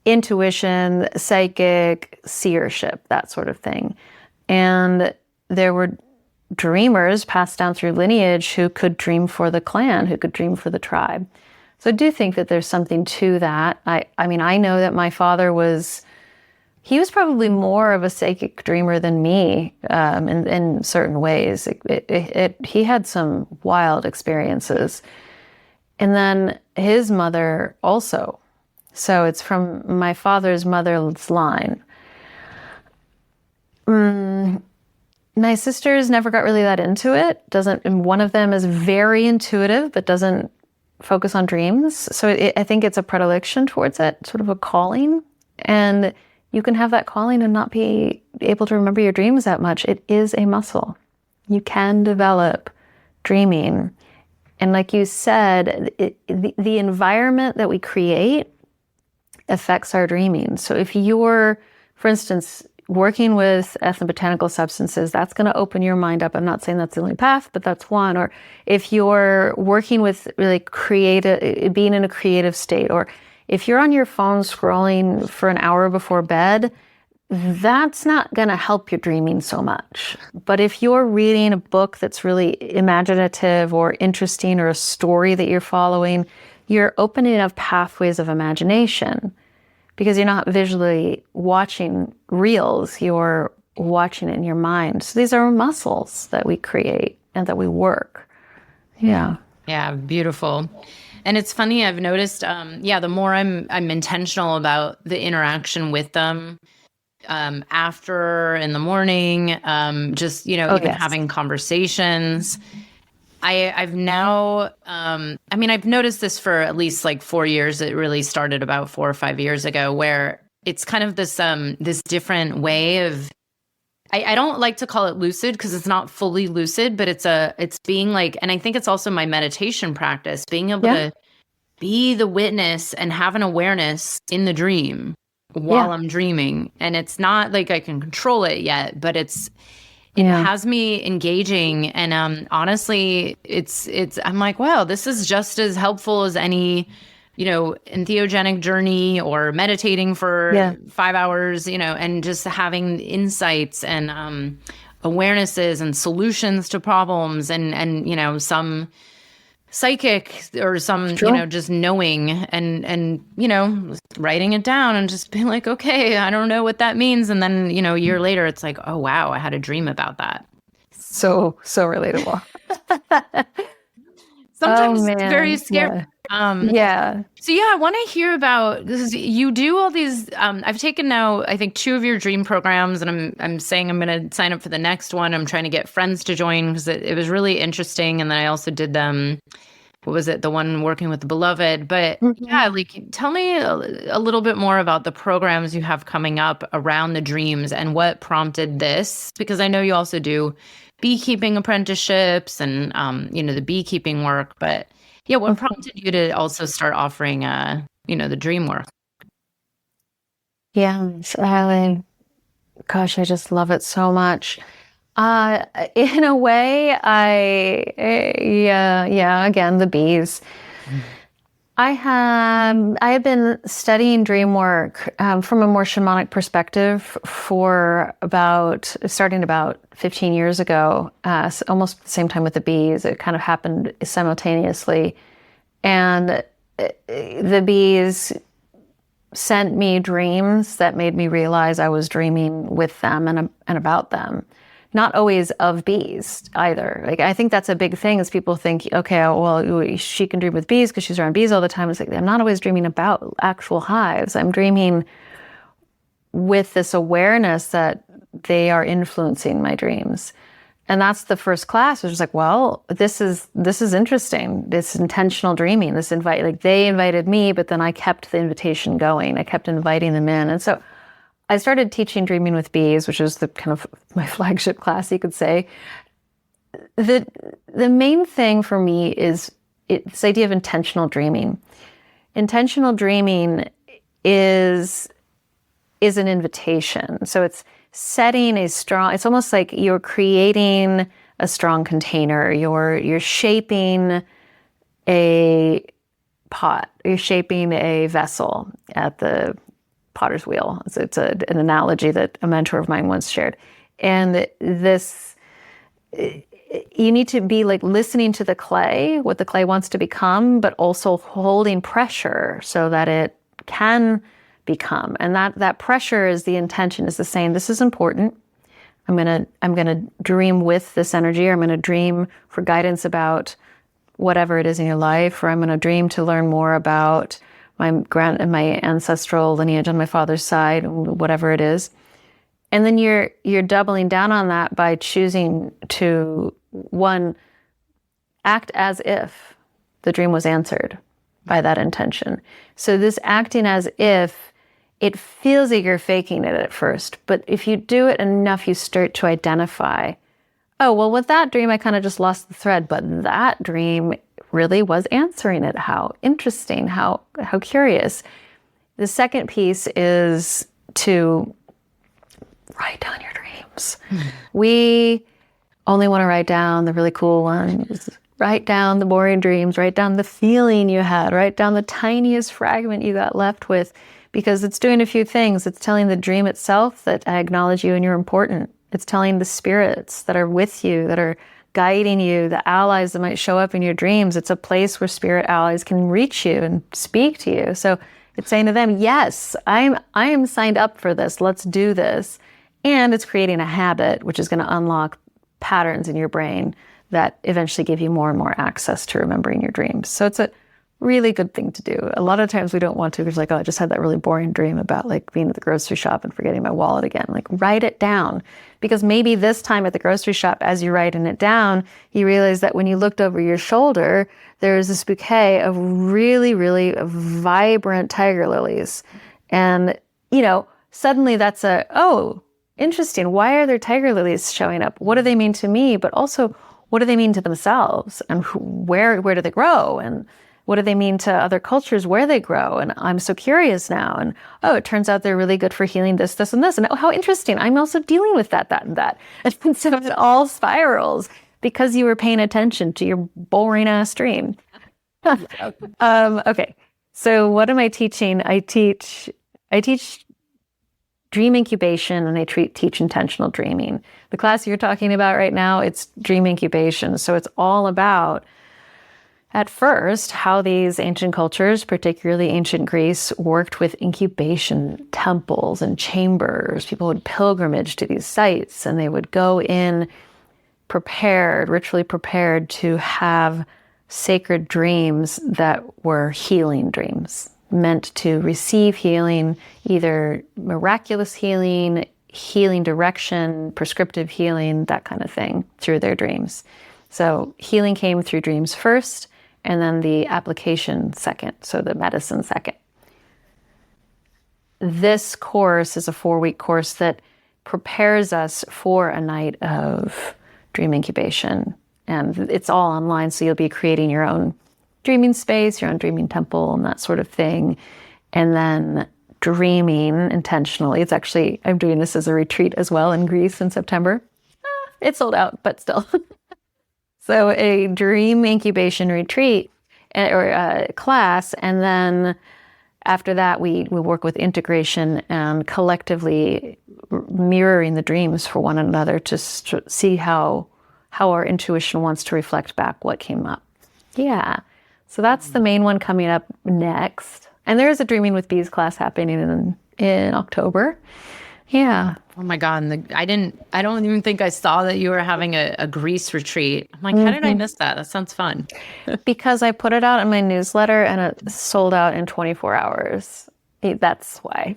intuition, psychic, seership, that sort of thing. And there were dreamers passed down through lineage who could dream for the clan, who could dream for the tribe. So I do think that there's something to that. I mean, I know that my father was probably more of a psychic dreamer than me in certain ways. He had some wild experiences. And then his mother also. So it's from my father's mother's line. My sisters never got really that into it. And one of them is very intuitive, but doesn't focus on dreams. So I think it's a predilection towards it, sort of a calling. And you can have that calling and not be able to remember your dreams that much. It is a muscle. You can develop dreaming. And like you said, the environment that we create affects our dreaming. So if you're, for instance, working with ethnobotanical substances, that's going to open your mind up. I'm not saying that's the only path, but that's one. Or if you're working with really creative, being in a creative state, or if you're on your phone scrolling for an hour before bed, that's not going to help your dreaming so much. But if you're reading a book that's really imaginative or interesting, or a story that you're following, you're opening up pathways of imagination, because you're not visually watching reels, you're watching it in your mind. So these are muscles that we create and that we work. Yeah. Yeah, beautiful. And it's funny, I've noticed, the more I'm intentional about the interaction with them, after, in the morning, having conversations. I've now, I've noticed this for at least like 4 years. It really started about 4 or 5 years ago, where it's kind of this different way of, I don't like to call it lucid because it's not fully lucid, but it's being like, and I think it's also my meditation practice, being able to be the witness and have an awareness in the dream while I'm dreaming. And it's not like I can control it yet, but it has me engaging. And honestly, I'm like, wow, this is just as helpful as any, entheogenic journey or meditating for 5 hours, and just having insights and awarenesses and solutions to problems and some psychic or some, just knowing and writing it down and just being like, okay, I don't know what that means. And then, a year later, it's like, oh, wow, I had a dream about that. So relatable. Sometimes it's very scary. So I want to hear about, because you do all these, I've taken now, I think 2 of your dream programs, and I'm saying I'm going to sign up for the next one. I'm trying to get friends to join because it was really interesting. And then I also did them, what was it? The one working with the beloved. But tell me a little bit more about the programs you have coming up around the dreams and what prompted this, because I know you also do beekeeping apprenticeships and, the beekeeping work, but what prompted you to also start offering, the dream work? Yes, gosh, I just love it so much. In a way, again, the bees. I have been studying dream work from a more shamanic perspective starting about 15 years ago, almost the same time with the bees. It kind of happened simultaneously. And the bees sent me dreams that made me realize I was dreaming with them and about them. Not always of bees either. Like, I think that's a big thing, is people think, okay, well, she can dream with bees because she's around bees all the time. It's like, I'm not always dreaming about actual hives. I'm dreaming with this awareness that they are influencing my dreams. And that's the first class, which was like, well, this is interesting. This intentional dreaming, they invited me, but then I kept the invitation going. I kept inviting them in. And so I started teaching Dreaming with Bees, which is the kind of my flagship class, you could say. The main thing for me is this idea of intentional dreaming. Intentional dreaming is an invitation. So it's setting it's almost like you're creating a strong container. You're shaping a pot. You're shaping a vessel at the potter's wheel. It's an analogy that a mentor of mine once shared. And you need to be like listening to the clay, what the clay wants to become, but also holding pressure so that it can become. And that pressure is the intention, is the saying, this is important. I'm gonna dream with this energy, or I'm gonna dream for guidance about whatever it is in your life, or I'm gonna dream to learn more about my ancestral lineage on my father's side, whatever it is. And then you're doubling down on that by choosing to, one, act as if the dream was answered by that intention. So this acting as if, it feels like you're faking it at first, but if you do it enough, you start to identify, oh, well, with that dream, I kind of just lost the thread, but that dream really was answering it. How interesting, how curious. The second piece is to write down your dreams. We only want to write down the really cool ones. Write down the boring dreams, write down the feeling you had, write down the tiniest fragment you got left with, because it's doing a few things. It's telling the dream itself that I acknowledge you and you're important. It's telling the spirits that are with you, that are guiding you, the allies that might show up in your dreams. It's a place where spirit allies can reach you and speak to you. So it's saying to them, yes, I am signed up for this. Let's do this. And it's creating a habit, which is going to unlock patterns in your brain that eventually give you more and more access to remembering your dreams. So it's a really good thing to do. A lot of times we don't want to, because like, oh, I just had that really boring dream about like being at the grocery shop and forgetting my wallet again. Like, write it down, because maybe this time at the grocery shop, as you're writing it down, you realize that when you looked over your shoulder, there's this bouquet of really, really vibrant tiger lilies. And, suddenly that's oh, interesting. Why are there tiger lilies showing up? What do they mean to me? But also, what do they mean to themselves? And where do they grow? And what do they mean to other cultures where they grow? And I'm so curious now. And oh, it turns out they're really good for healing this, this, and this. And oh, how interesting. I'm also dealing with that, and that. And so it all spirals because you were paying attention to your boring ass dream. Okay. So what am I teaching? I teach dream incubation, and I teach intentional dreaming. The class you're talking about right now, it's dream incubation. So it's all about, at first, how these ancient cultures, particularly ancient Greece, worked with incubation temples and chambers. People would pilgrimage to these sites, and they would go in ritually prepared to have sacred dreams that were healing dreams, meant to receive healing, either miraculous healing, healing direction, prescriptive healing, that kind of thing, through their dreams. So healing came through dreams first, and then the application second, so the medicine second. This course is a 4-week course that prepares us for a night of dream incubation. And it's all online, so you'll be creating your own dreaming space, your own dreaming temple, and that sort of thing. And then dreaming intentionally. It's actually, I'm doing this as a retreat as well in Greece in September. It's sold out, but still. So a dream incubation retreat or a class, and then after that we work with integration and collectively mirroring the dreams for one another to see how our intuition wants to reflect back what came up. Yeah, so that's the main one coming up next. And there is a Dreaming with Bees class happening in October. Yeah. Oh my God. And I don't even think I saw that you were having a Greece retreat. I'm like, how did I miss that? That sounds fun. Because I put it out in my newsletter and it sold out in 24 hours. That's why.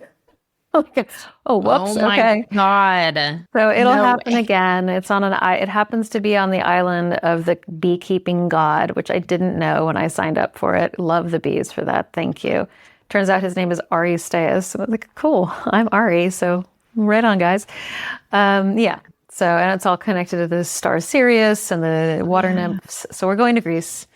Like, oh, whoops. Oh my Okay. God. So it'll No happen way. again. It happens to be on the island of the beekeeping god, which I didn't know when I signed up for it. Love the bees for that. Thank you. Turns out his name is Ari Steas. I was like, cool, I'm Ari. So right on, guys. Yeah. So, and it's all connected to the star Sirius and the water nymphs. So we're going to Greece.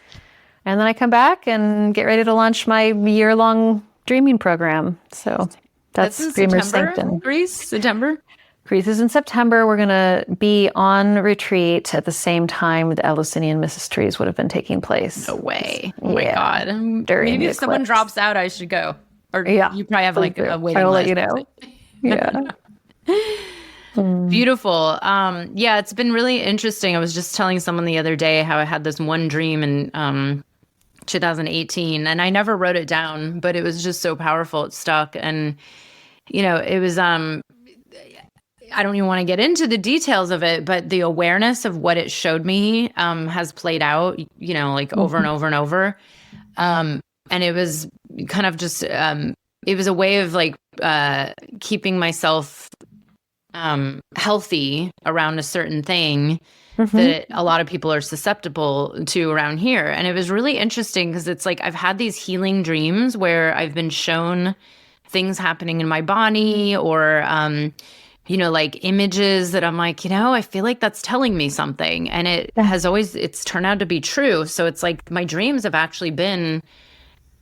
And then I come back and get ready to launch my year-long dreaming program. So That's that's in Dreamer's September, Sanctum. Greece, September. Greece is in September. We're going to be on retreat at the same time the Eleusinian mysteries would have been taking place. No way. Oh my Yeah, God. during Maybe the if someone eclipse. drops out, I should go. Or Yeah, you probably have please like do. a I waiting will let list. you know. Yeah. Beautiful. Yeah, it's been really interesting. I was just telling someone the other day how I had this one dream in 2018, and I never wrote it down, but it was just so powerful. It stuck. And, it was, I don't even want to get into the details of it, but the awareness of what it showed me has played out, like over and over and over. And it was kind of just, it was a way of like keeping myself healthy around a certain thing that a lot of people are susceptible to around here. And it was really interesting because it's like I've had these healing dreams where I've been shown things happening in my body or, like images that I'm like, I feel like that's telling me something. And it's turned out to be true. So it's like my dreams have actually been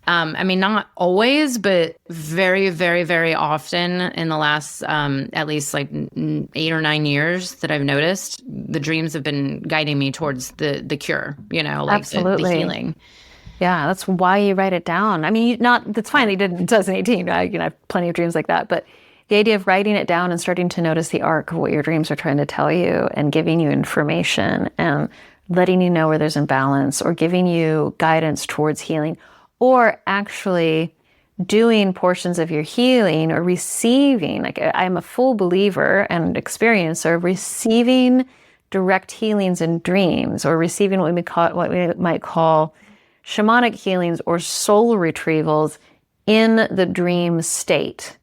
not always, but very, very, very often in the last at least like 8 or 9 years that I've noticed, the dreams have been guiding me towards the cure, like Absolutely. the healing. Yeah, that's why you write it down. I mean, that's fine. You did it in 2018. I have plenty of dreams like that. But the idea of writing it down and starting to notice the arc of what your dreams are trying to tell you and giving you information and letting you know where there's imbalance or giving you guidance towards healing, or actually doing portions of your healing or receiving, like I'm a full believer and experiencer of receiving direct healings in dreams or receiving what we might call shamanic healings or soul retrievals in the dream state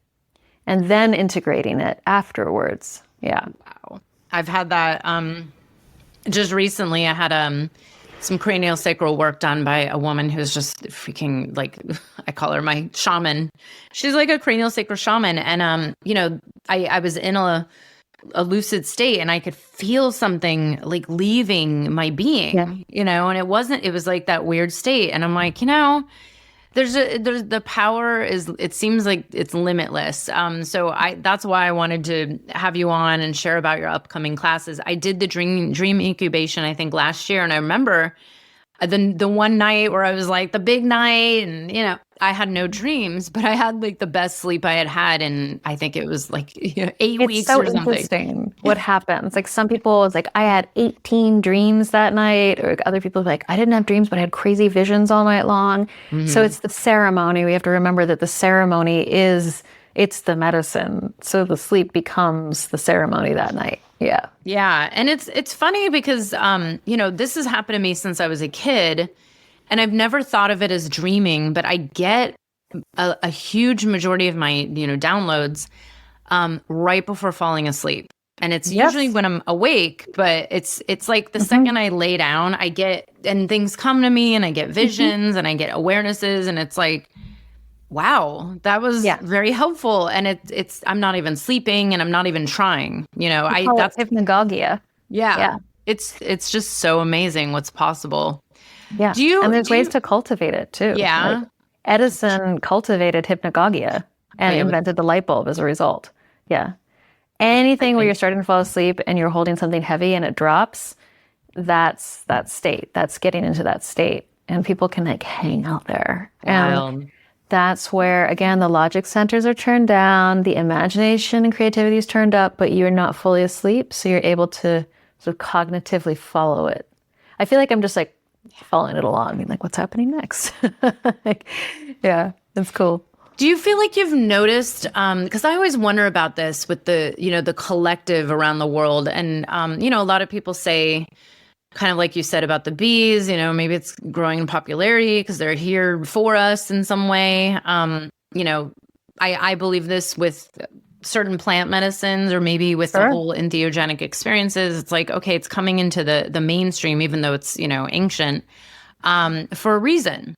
and then integrating it afterwards. Yeah. Wow. I've had that just recently. I had some cranial sacral work done by a woman who's just freaking like, I call her my shaman. She's like a cranial sacral shaman. And, I was in a lucid state and I could feel something like leaving my being, and it was like that weird state. And I'm like, there's the power it seems like it's limitless. So that's why I wanted to have you on and share about your upcoming classes. I did the dream incubation, I think last year. And I remember the one night where I was like the big night and, I had no dreams, but I had like the best sleep I had had. And I think it was like 8 weeks so or something. Interesting what happens. Like some people, it's like, I had 18 dreams that night, or other people like, I didn't have dreams, but I had crazy visions all night long. So it's the ceremony. We have to remember that the ceremony it's the medicine. So the sleep becomes the ceremony that night. Yeah. Yeah. And it's funny because, this has happened to me since I was a kid. And I've never thought of it as dreaming, but I get a huge majority of my, downloads right before falling asleep. And it's usually when I'm awake, but it's like the second I lay down, and things come to me and I get visions and I get awarenesses. And it's like, wow, that was very helpful. And I'm not even sleeping and I'm not even trying, that's hypnagogia. Yeah. It's just so amazing what's possible. Yeah. And there's ways to cultivate it too. Yeah. Like Edison cultivated hypnagogia and invented the light bulb as a result. Yeah. Anything where you're starting to fall asleep and you're holding something heavy and it drops, that's that state. That's getting into that state. And people can like hang out there. And that's where, again, the logic centers are turned down, the imagination and creativity is turned up, but you're not fully asleep. So you're able to sort of cognitively follow it. I feel like I'm just like following it along, being like, what's happening next? Yeah, it's cool. Do you feel like you've noticed, because I always wonder about this with the collective around the world. And, a lot of people say, kind of like you said about the bees, maybe it's growing in popularity because they're here for us in some way. I believe this with certain plant medicines, or maybe with the Sure. whole entheogenic experiences. It's like, okay, it's coming into the mainstream, even though it's, ancient, for a reason.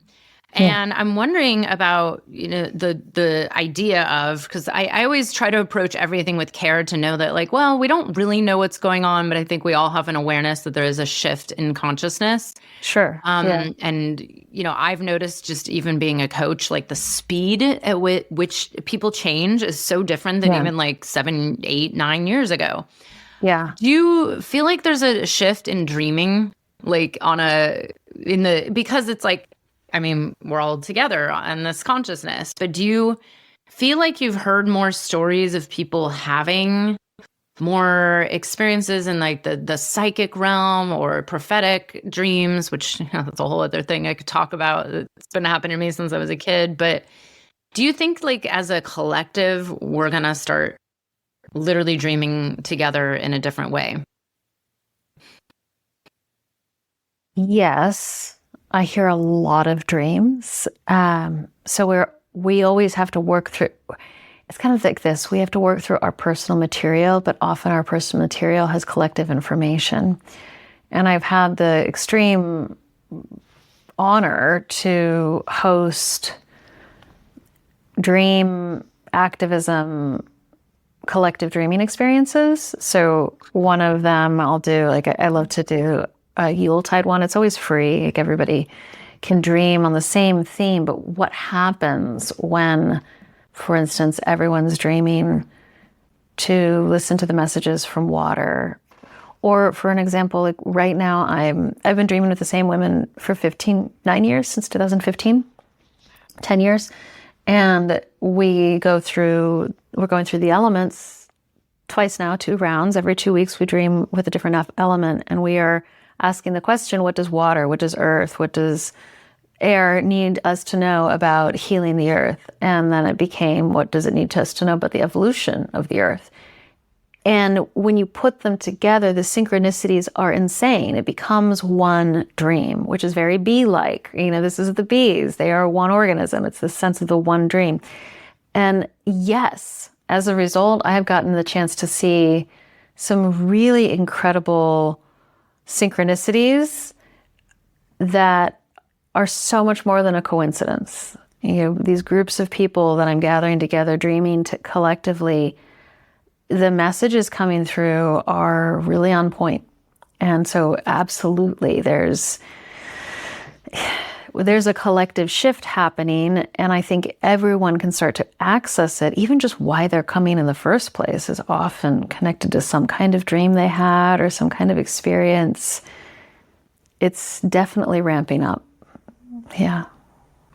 And I'm wondering about, the idea of, because I always try to approach everything with care to know that, like, well, we don't really know what's going on, but I think we all have an awareness that there is a shift in consciousness. Sure. And, I've noticed, just even being a coach, like the speed at which people change is so different than even like 7, 8, 9 years ago. Yeah. Do you feel like there's a shift in dreaming, like because it's like, I mean, we're all together on this consciousness, but do you feel like you've heard more stories of people having more experiences in like the psychic realm or prophetic dreams, which that's a whole other thing I could talk about. It's been happening to me since I was a kid. But do you think, like, as a collective, we're going to start literally dreaming together in a different way? Yes, I hear a lot of dreams. So we always have to work through. It's kind of like this. We have to work through our personal material, but often our personal material has collective information. And I've had the extreme honor to host dream activism, collective dreaming experiences. So one of them I'll do, like, I love to do a Yuletide one. It's always free. Like, everybody can dream on the same theme, but what happens when, for instance, everyone's dreaming to listen to the messages from water? Or for an example, like right now, I've been dreaming with the same women for 9 years, since 2015, 10 years. And we're going through the elements twice now, 2 rounds. Every 2 weeks, we dream with a different element. And we are asking the question, what does water, what does earth, what does air need us to know about healing the earth? And then it became, what does it need us to know about the evolution of the earth? And when you put them together, the synchronicities are insane. It becomes one dream, which is very bee-like. This is the bees. They are one organism. It's the sense of the one dream. And yes, as a result, I have gotten the chance to see some really incredible synchronicities that are so much more than a coincidence. These groups of people that I'm gathering together, dreaming collectively, the messages coming through are really on point. And so absolutely, there's a collective shift happening, and I think everyone can start to access it. Even just why they're coming in the first place is often connected to some kind of dream they had or some kind of experience. It's definitely ramping up. Yeah.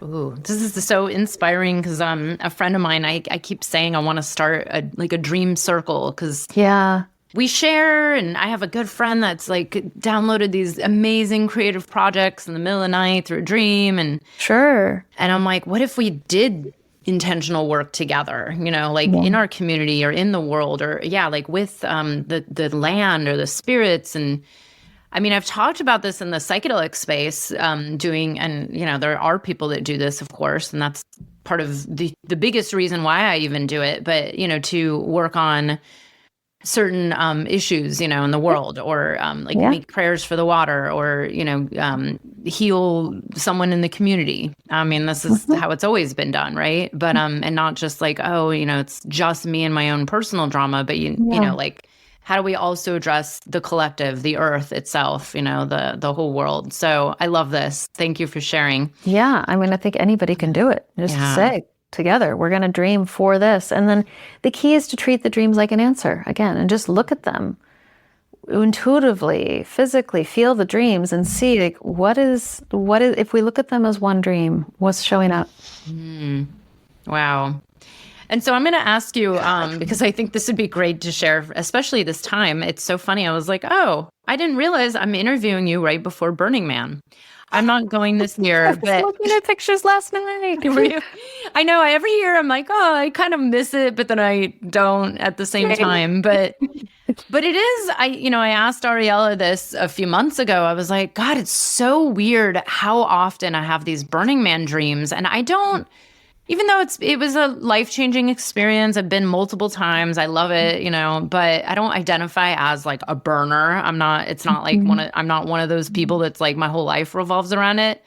Ooh, this is so inspiring, because a friend of mine, I keep saying I want to start a dream circle, because we share, and I have a good friend that's like downloaded these amazing creative projects in the middle of the night through a dream. And sure. And I'm like, what if we did intentional work together, in our community or in the world, or like with the land or the spirits. And I mean, I've talked about this in the psychedelic space, there are people that do this, of course, and that's part of the biggest reason why I even do it. But, to work on certain issues, in the world, or make prayers for the water, or, heal someone in the community. I mean, this is how it's always been done, right? But and not just like, it's just me and my own personal drama, but how do we also address the collective, the earth itself, the whole world? So I love this. Thank you for sharing. Yeah. I mean, I think anybody can do it. Just say together, we're going to dream for this. And then the key is to treat the dreams like an answer again, and just look at them intuitively, physically, feel the dreams and see, like, what is, if we look at them as one dream, what's showing up? Wow. And so I'm going to ask you, because I think this would be great to share, especially this time. It's so funny. I was like, oh, I didn't realize I'm interviewing you right before Burning Man. I'm not going this year. I was looking at pictures last night. Were you? I know. Every year I'm like, oh, I kind of miss it, but then I don't at the same time. But it is, I asked Ariella this a few months ago. I was like, God, it's so weird how often I have these Burning Man dreams. And I don't Even though it was a life-changing experience, I've been multiple times. I love it, but I don't identify as like a burner. It's not like I'm not one of those people that's like my whole life revolves around it.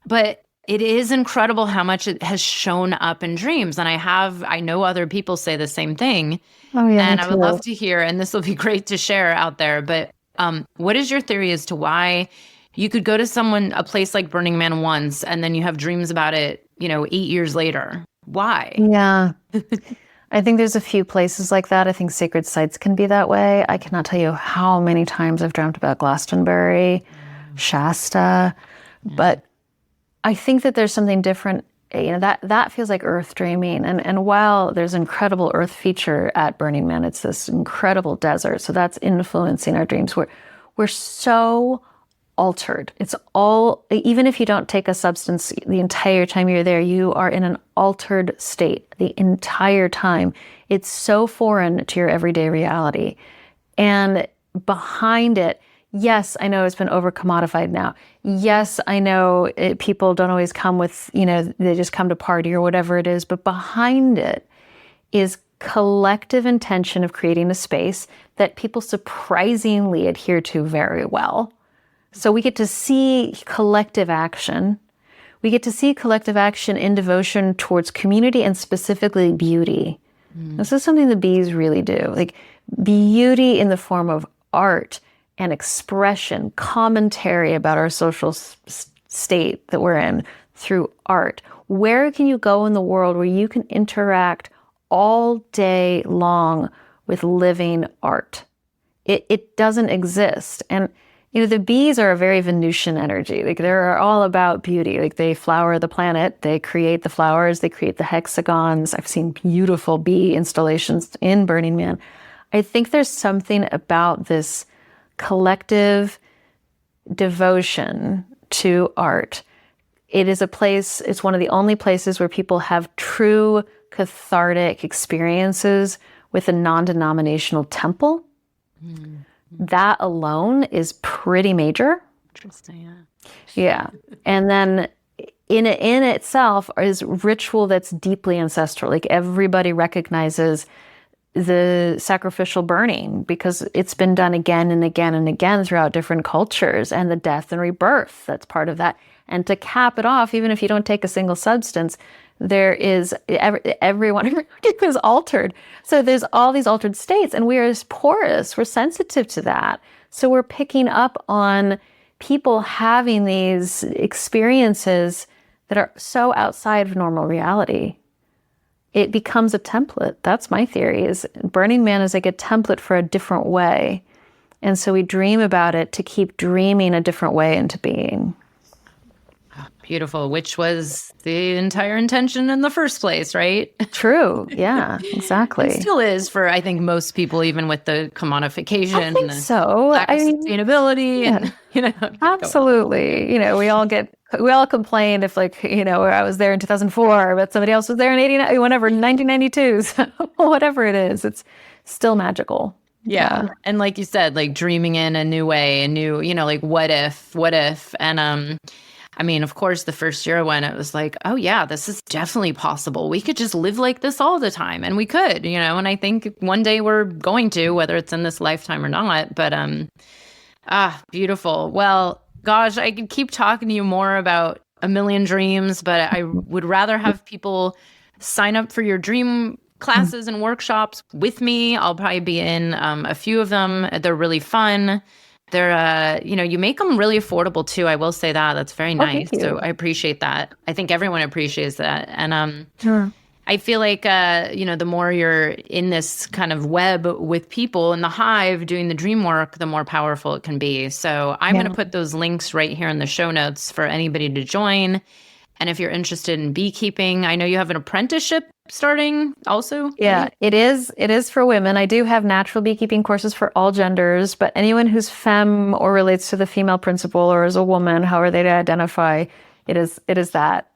But it is incredible how much it has shown up in dreams. And I know other people say the same thing. Oh, yeah, and me I would too. love to hear, and this will be great to share out there, but what is your theory as to why you could go to a place like Burning Man once, and then you have dreams about it, 8 years later? Why? Yeah. I think there's a few places like that. I think sacred sites can be that way. I cannot tell you how many times I've dreamt about Glastonbury, Shasta, but I think that there's something different. That feels like earth dreaming. And while there's incredible earth feature at Burning Man, it's this incredible desert. So that's influencing our dreams. We're so altered. It's all, even if you don't take a substance the entire time you're there, you are in an altered state the entire time. It's so foreign to your everyday reality. And behind it, yes, I know it's been over commodified now. Yes, I know people don't always come with, they just come to party or whatever it is. But behind it is collective intention of creating a space that people surprisingly adhere to very well. So we get to see collective action. We get to see collective action in devotion towards community and specifically beauty. This is something the bees really do. Like beauty in the form of art and expression, commentary about our social state that we're in through art. Where can you go in the world where you can interact all day long with living art? It doesn't exist. And the bees are a very Venusian energy. Like they're all about beauty. Like they flower the planet, they create the flowers, they create the hexagons. I've seen beautiful bee installations in Burning Man. I think there's something about this collective devotion to art. It is a place, it's one of the only places where people have true cathartic experiences with a non-denominational temple. That alone is pretty major. Interesting, yeah. Yeah. And then in itself is ritual that's deeply ancestral. Like everybody recognizes the sacrificial burning because it's been done again and again and again throughout different cultures, and the death and rebirth that's part of that. And to cap it off, even if you don't take a single substance, there is everyone is altered. So there's all these altered states, and we are porous. We're sensitive to that. So we're picking up on people having these experiences that are so outside of normal reality. It becomes a template. That's my theory, is Burning Man is like a template for a different way. And so we dream about it to keep dreaming a different way into being. Beautiful, which was the entire intention in the first place, right? True. Yeah, exactly. It still is for, I think, most people, even with the commodification I think and so. lack of sustainability. Yeah. And, Absolutely. We all complained if I was there in 2004, but somebody else was there in 89, whatever, 1992. So whatever it is, it's still magical. Yeah. And like you said, like dreaming in a new way, a new, like what if, and, of course, the first year I went, it was like, oh, yeah, this is definitely possible. We could just live like this all the time. And we could, and I think one day we're going to, whether it's in this lifetime or not. But beautiful. Well, gosh, I could keep talking to you more about a million dreams, but I would rather have people sign up for your dream classes and workshops with me. I'll probably be in a few of them. They're really fun. They're, you make them really affordable too. I will say that. That's very nice. So I appreciate that. I think everyone appreciates that. And Sure. I feel like, the more you're in this kind of web with people in the hive doing the dream work, the more powerful it can be. So I'm going to put those links right here in the show notes for anybody to join. And if you're interested in beekeeping, I know you have an apprenticeship starting also. Yeah, right? it is for women. I do have natural beekeeping courses for all genders, but anyone who's femme or relates to the female principle or is a woman, however they identify, it is that.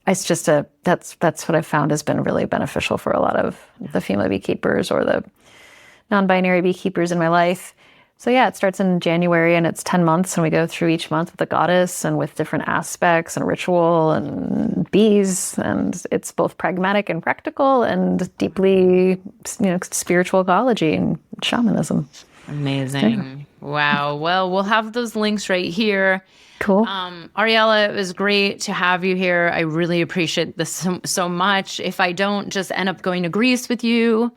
It's just that's what I've found has been really beneficial for a lot of the female beekeepers or the non-binary beekeepers in my life. So yeah, it starts in January and it's 10 months, and we go through each month with a goddess and with different aspects and ritual and bees, and it's both pragmatic and practical and deeply, spiritual ecology and shamanism. Amazing. Wow. Well, we'll have those links right here. Cool. Ariella, it was great to have you here. I really appreciate this so much. If I don't just end up going to Greece with you,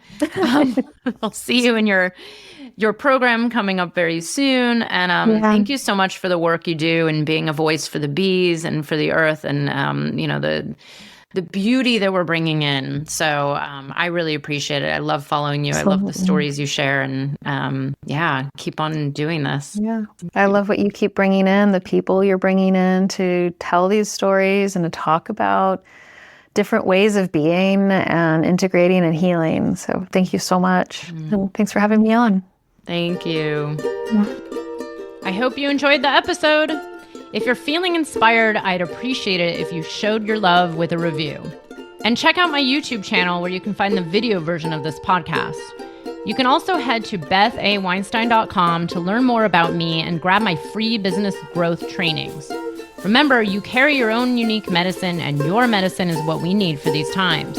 I'll see you in your program coming up very soon. And thank you so much for the work you do and being a voice for the bees and for the earth and, the beauty that we're bringing in. So I really appreciate it. I love following you. Absolutely. I love the stories you share. And keep on doing this. Yeah. I love what you keep bringing in, the people you're bringing in to tell these stories and to talk about different ways of being and integrating and healing. So thank you so much. And thanks for having me on. Thank you. I hope you enjoyed the episode. If you're feeling inspired, I'd appreciate it if you showed your love with a review. And check out my YouTube channel where you can find the video version of this podcast. You can also head to bethaweinstein.com to learn more about me and grab my free business growth trainings. Remember, you carry your own unique medicine, and your medicine is what we need for these times.